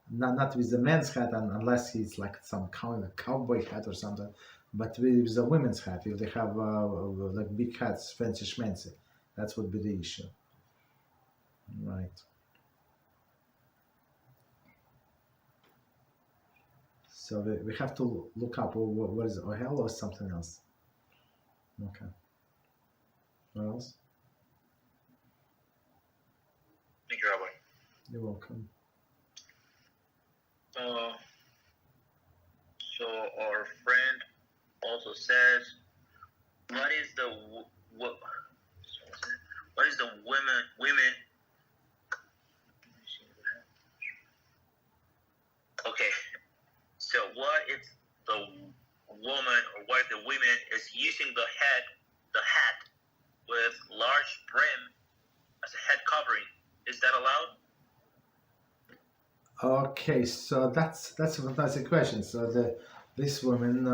not with the men's hat, unless he's like some kind of cowboy hat or something, but with the women's hat, if they have like big hats, fancy schmancy, that would be the issue. Right. So we have to look up what is ohel or something else. Okay. What else? Thank you, Rabbi. You're welcome. So our friend also says, what is the women? Okay. So what if the woman or what if the women is using the hat with large brim as a head covering? Is that allowed? Okay, so that's a fantastic question. So this woman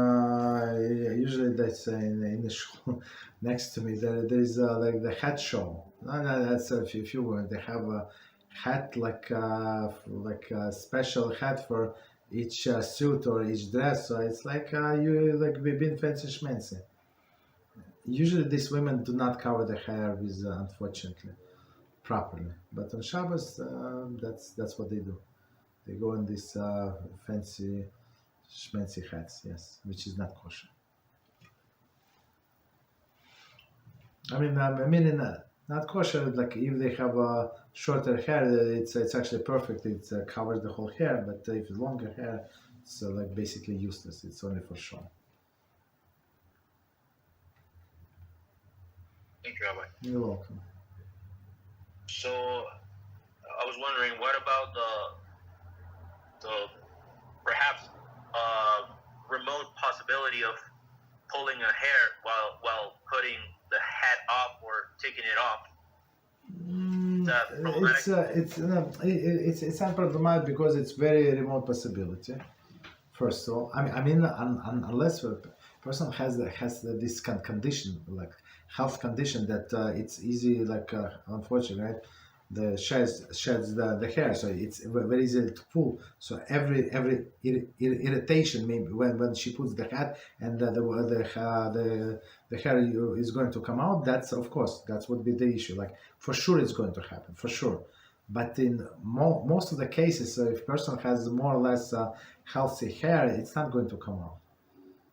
usually that's in the show next to me. There is like the hat show. No, that's a few women. They have a hat like a special hat for each suit or each dress. So it's like you like we've been fancy schmancy. Usually these women do not cover their hair with unfortunately properly. But on Shabbos, that's what they do. They go in these fancy schmancy hats, yes, which is not kosher. I mean, not kosher. Like if they have shorter hair, it's actually perfect. It covers the whole hair. But if it's longer hair, it's like basically useless. It's only for show. Thank you, Rabbi. You're welcome. So I was wondering, what about the perhaps remote possibility of pulling a hair while putting the hat off or taking it off? It's not problematic because it's very remote possibility. First of all, I mean, unless a person has this condition, like health condition, that it's easy, like unfortunately, right? The sheds the hair, so it's very easy to pull. So every irritation, maybe when she puts the hat and the hair is going to come out, that's of course that would be the issue. Like for sure it's going to happen, for sure. But in most of the cases, if a person has more or less healthy hair, it's not going to come out.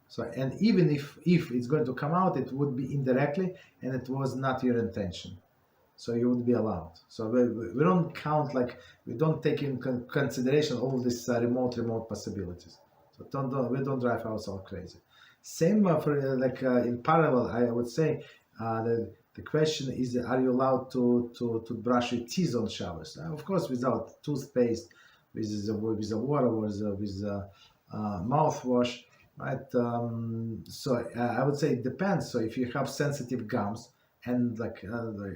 So, and even if it's going to come out, it would be indirectly, and it was not your intention. So you would be allowed. So we don't count, like we don't take in consideration all of these remote possibilities. So we don't drive ourselves crazy. Same for in parallel, I would say the question is: are you allowed to brush your teeth on Shabbos? Of course, without toothpaste, with the water, with mouthwash, right? So I would say it depends. So if you have sensitive gums, and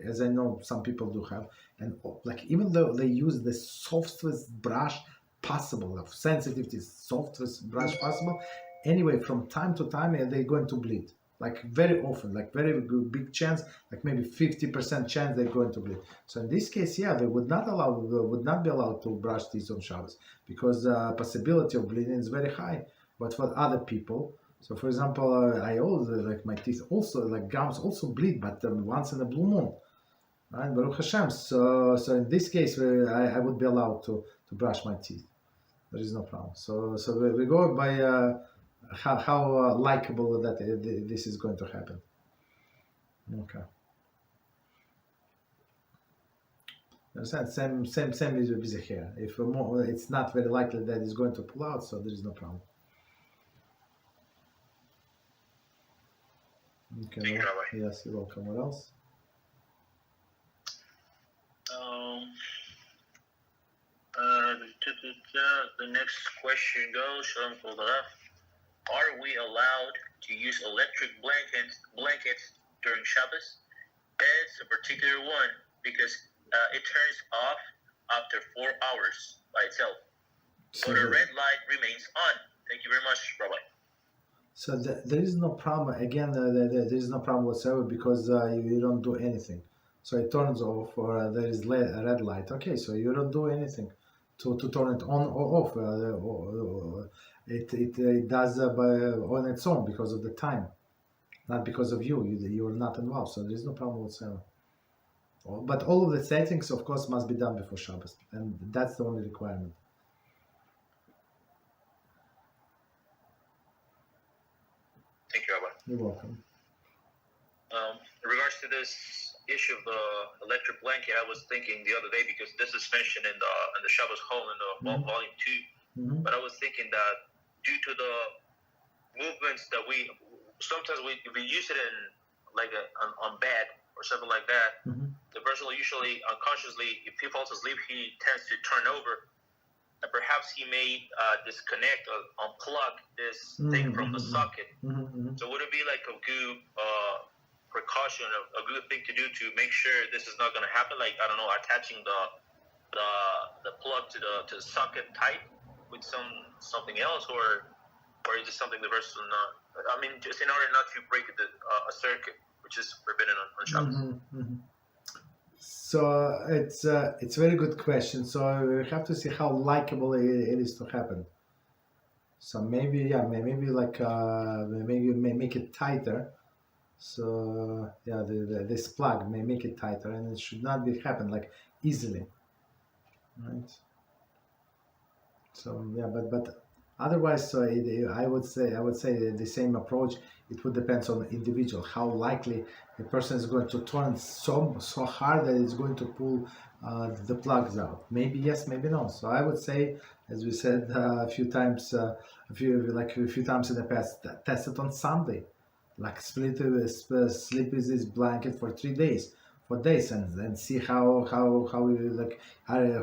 as I know some people do have, and like even though they use the softest brush possible, of sensitivity, softest brush possible. Anyway, from time to time, they're going to bleed. Like very often, like very good, big chance, like maybe 50% chance they're going to bleed. So in this case, yeah, they would not be allowed to brush teeth on Shabbos because the possibility of bleeding is very high. But for other people, so for example, I also like my teeth also like gums also bleed, but once in a blue moon, right? Baruch HaShem. So in this case, I would be allowed to brush my teeth. There is no problem. So we go by how likable that this is going to happen. Okay. Understand? Same with the hair. If it's not very likely that it's going to pull out, so there is no problem. Okay. Thank you, Rabbi. Yes, you're welcome. What else? The next question goes, Shalom Kodaraf. Are we allowed to use electric blankets during Shabbos? It's a particular one because it turns off after 4 hours by itself. So the red light remains on. Thank you very much, Rabbi. So there is no problem. Again, there is no problem whatsoever because you don't do anything. So it turns off, or there is a red light. Okay, so you don't do anything to turn it on or off. It does on its own because of the time, not because of you. You are not involved, so there is no problem whatsoever. But all of the settings, of course, must be done before Shabbos, and that's the only requirement. Thank you, Rabbi. You're welcome. In regards to this issue of the electric blanket, I was thinking the other day because this is mentioned in the Shabbos Hall in the volume 2. But I was thinking that due to the movements that we sometimes we use it in like on bed or something like that, the person will usually unconsciously, if he falls asleep, he tends to turn over, and perhaps he may disconnect or unplug this thing from the socket. So would it be like a good precaution, a good thing to do to make sure this is not going to happen? Like, I don't know, attaching the plug to the socket tight with something else, or is it something the person? I mean, just in order not to break a circuit, which is forbidden on Shabbos. So it's a very good question. So we have to see how likable it is to happen. So maybe like maybe make it tighter. So yeah, this plug may make it tighter, and it should not happen like easily, right? So yeah, but otherwise, so I would say the same approach. It would depend on the individual, how likely a person is going to turn so hard that it's going to pull the plugs out. Maybe yes, maybe no. So I would say, as we said a few times in the past, test it on Sunday. Like sleep with this blanket for 3 days, 4 days, and see how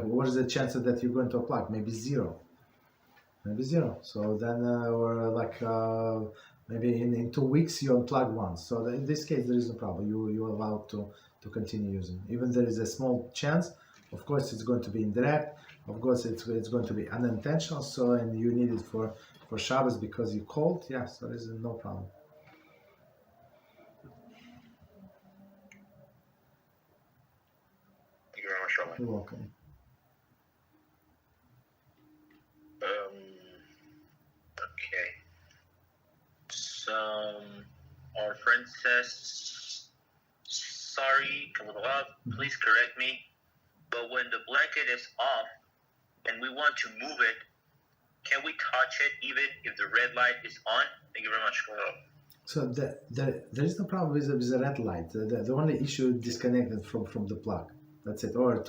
what is the chances that you're going to unplug? Maybe zero. So then maybe in 2 weeks you unplug once. So in this case there is no problem. You're allowed to continue using. Even there is a small chance. Of course it's going to be indirect. Of course it's going to be unintentional. So and you need it for Shabbos because you cold. Yeah. So there is no problem. You're welcome. Okay. So our friend says, sorry, please correct me, but when the blanket is off and we want to move it, can we touch it even if the red light is on? Thank you very much. So there is no problem with the red light. The only issue is disconnected from the plug. That's it. Or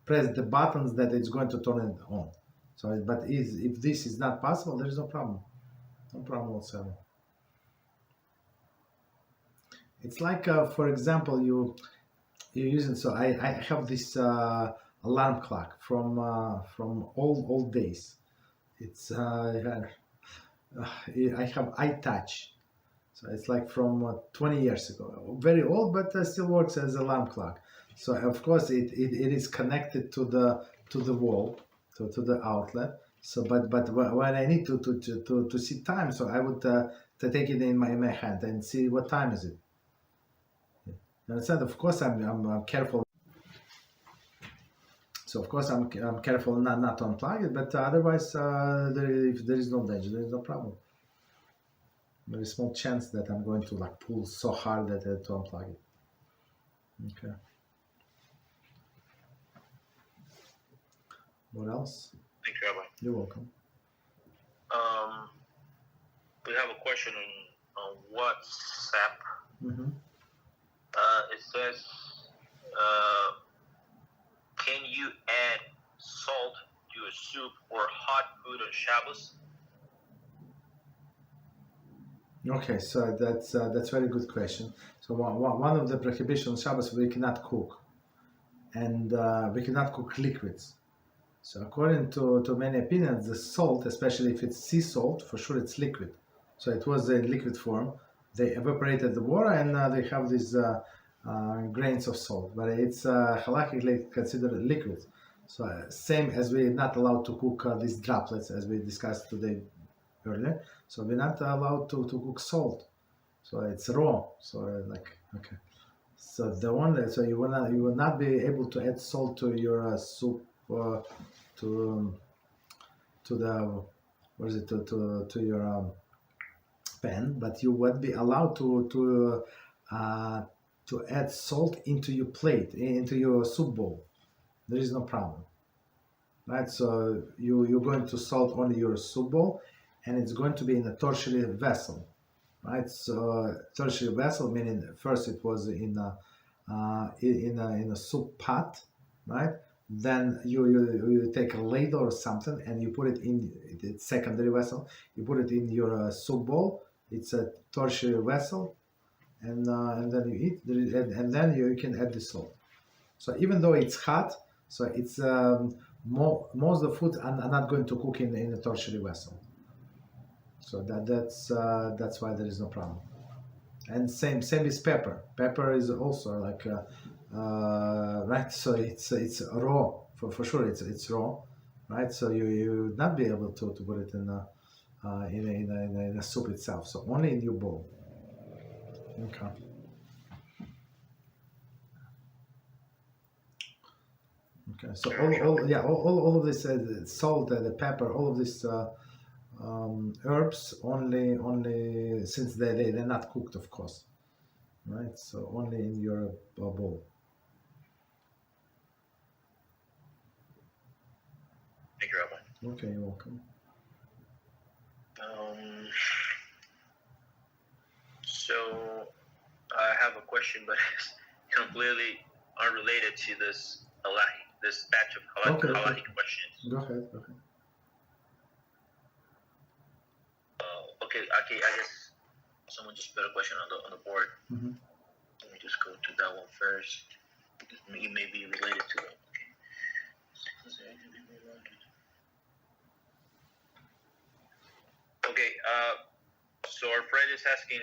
press the buttons that it's going to turn it on. So, but if this is not possible, there is no problem. No problem whatsoever. It's like, for example, you're using. So I have this alarm clock from old days. It's I have iTouch. So it's like from 20 years ago. Very old, but still works as alarm clock. So of course it is connected to the wall, to the outlet. So but when I need to see time, so I would to take it in my hand and see what time is it. You understand? Of course I'm careful. So of course I'm careful not to unplug it, but otherwise if there is no danger, there is no problem. There is small chance that I'm going to like pull so hard that to unplug it. Okay. What else? Thank you, Rabbi. You're welcome. We have a question on WhatsApp. Mm-hmm. It says, can you add salt to a soup or hot food on Shabbos? Okay, so that's a very good question. So one of the prohibitions on Shabbos, we cannot cook, and we cannot cook liquids. So according to many opinions, the salt, especially if it's sea salt, for sure it's liquid. So it was in liquid form. They evaporated the water and they have these grains of salt, but it's halachically considered liquid. So same as we're not allowed to cook these droplets as we discussed today earlier. So we're not allowed to cook salt. So it's raw. So okay. So you will not be able to add salt to your soup to your pan, but you would be allowed to add salt into your plate, into your soup bowl. There is no problem, right? So you're going to salt only your soup bowl, and it's going to be in a tertiary vessel, right? So tertiary vessel meaning first it was in a soup pot, right? Then you take a ladle or something and you put it in the secondary vessel. You put it in your soup bowl. It's a tertiary vessel, and then you eat, and then you can add the salt. So even though it's hot, so it's most of the foods are not going to cook in a tertiary vessel. So that's why there is no problem. And same with pepper. Pepper is also like right. So it's raw for sure. It's raw, right? So you would not be able to put it in a soup itself. So only in your bowl. Okay. Okay. So all of this salt, the pepper, all of this herbs only since they're not cooked, of course, right? So only in your bowl. Thank you, Rabbi. Okay, you're welcome. So I have a question, but it's completely unrelated to this batch of halachic questions. Go ahead. Okay. I guess someone just put a question on the board. Mm-hmm. Let me just go to that one first. It may be related to it. Okay. So our friend is asking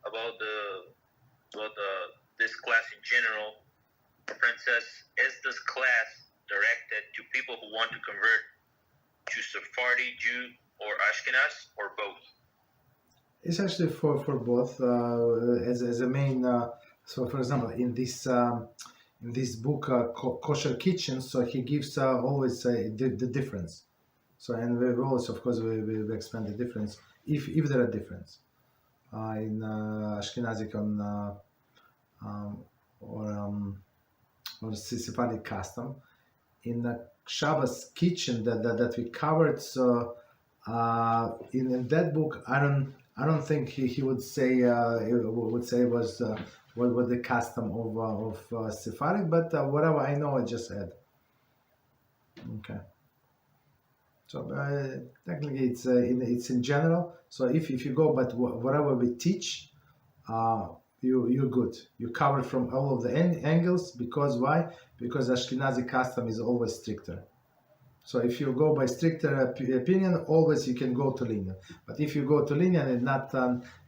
about this class in general. Our friend says, is this class directed to people who want to convert to Sephardi Jew or Ashkenaz, or both? It's actually for both as a main. So for example, in this book Kosher Kitchen, so he gives always the difference. So and we always, of course, we explain the difference if there are difference in Ashkenazic or Sephardic custom. In the Shabbos kitchen that we covered, so in that book, I don't think he would say was what was the custom of Sephardic, but whatever I know, I just add. Okay. So technically, it's in general. So if you go, but whatever we teach, you're good. You cover from all of the angles. Because why? Because Ashkenazi custom is always stricter. So if you go by stricter opinion, always you can go to lenient. But if you go to lenient and not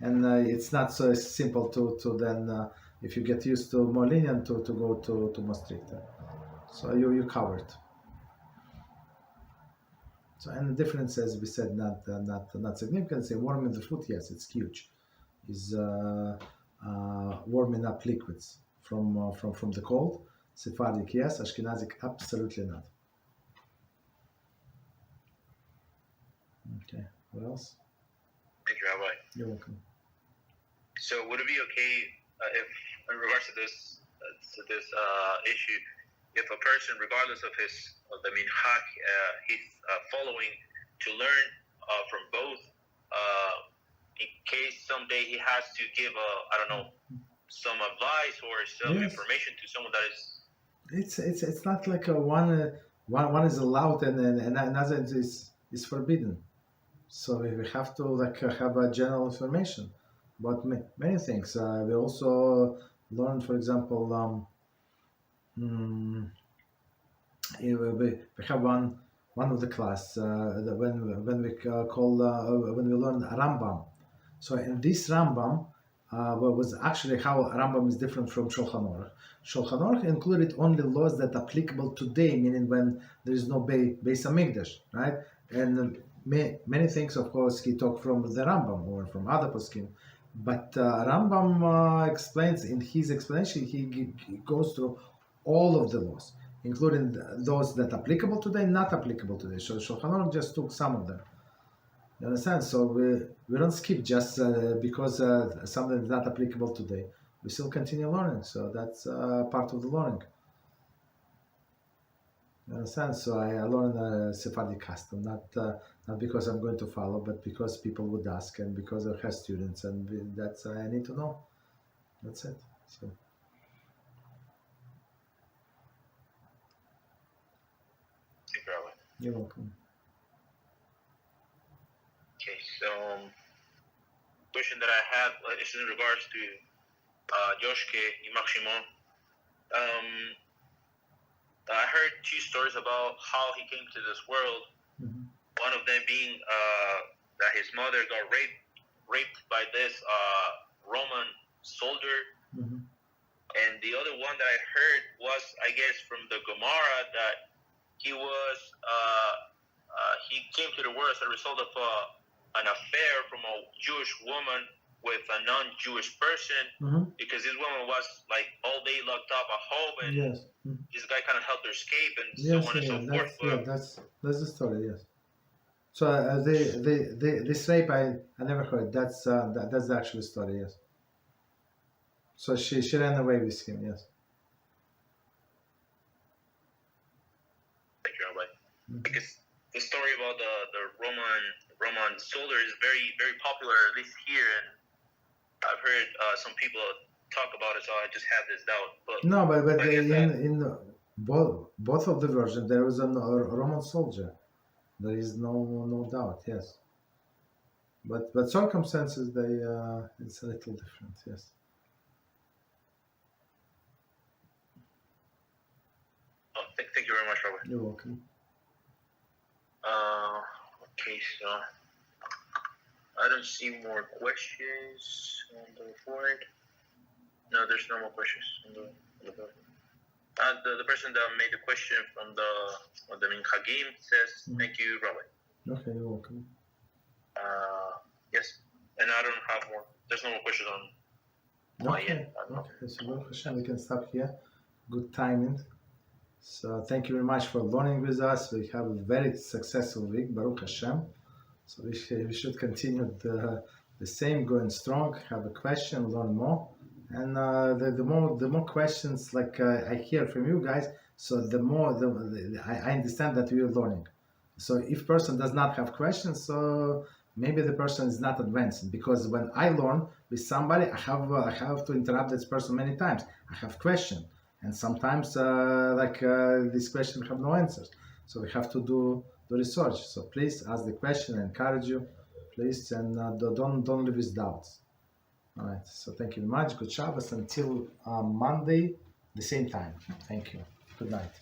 it's not so simple to then if you get used to more lenient, to go to more stricter. So you covered. So, and the difference, as we said, not significant. Say warming the food, yes, it's huge. Is warming up liquids from the cold. Sephardic, yes. Ashkenazic, absolutely not. Okay. What else? Thank you, Rabbi. You're welcome. So would it be okay if, in regards to this issue, if a person, regardless of the minhag, he's following, to learn from both, in case someday he has to give some advice or some information to someone that is. It's not like one is allowed and another is forbidden. So we have to have a general information about many things. We also learn, for example, we have one of the class when we learn Rambam. So in this Rambam was actually how Rambam is different from Shulchan Aruch. Shulchan Aruch included only laws that are applicable today, meaning when there is no Beis Hamikdash, right? And many things, of course, he took from the Rambam or from other poskim. But Rambam explains, in his explanation, he goes through all of the laws, including those that are applicable today, not applicable today. So Shulchan Aruch just took some of them. You understand? So we don't skip just because something is not applicable today. We still continue learning. So that's part of the learning. You understand? So I learn a Sephardic custom, not because I'm going to follow, but because people would ask, and because I have students, and that's I need to know. That's it. So. You're welcome. Okay, so question that I have is in regards to Yoshke, Yimach Shimon. I heard two stories about how he came to this world. Mm-hmm. One of them being that his mother got raped by this Roman soldier. Mm-hmm. And the other one that I heard was, I guess, from the Gemara, that he was he came to the world as a result of an affair from a Jewish woman with a non-Jewish person, mm-hmm. because this woman was like all day locked up at home, and this guy kind of helped her escape, and so on and so forth. That's the story. Yes. So this rape I never heard. That's the actual story. Yes. So she ran away with him. Yes. Thank you, Rabbi. Mm-hmm. Because the story about the Roman soldier is very, very popular, at least here, and I've heard some people talk about it, so I just have this doubt. But no, but in both of the versions, there was a Roman soldier. There is no doubt. Yes, but circumstances it's a little different. Yes. Oh, thank you very much, Robert. You're welcome. Okay, so I don't see more questions on the board. No, there's no more questions on the board. The person that made the question from the Minchagim says, thank you, Rabbi. Okay, you're welcome. Yes, and I don't have more. There's no more questions on my end. Okay, so Baruch HaShem, we can stop here. Good timing. So thank you very much for learning with us. We have a very successful week, Baruch HaShem. So we should continue the same, going strong, have a question, learn more. And the more questions I hear from you guys, so the more I understand that we are learning. So if person does not have questions, so maybe the person is not advancing, because when I learn with somebody, I have to interrupt this person many times. I have question, and sometimes this question have no answers. So we have to do the research. So please ask the question. I encourage you, please, and don't leave with doubts. All right. So thank you very much. Good Shabbos until Monday, the same time. Thank you. Good night.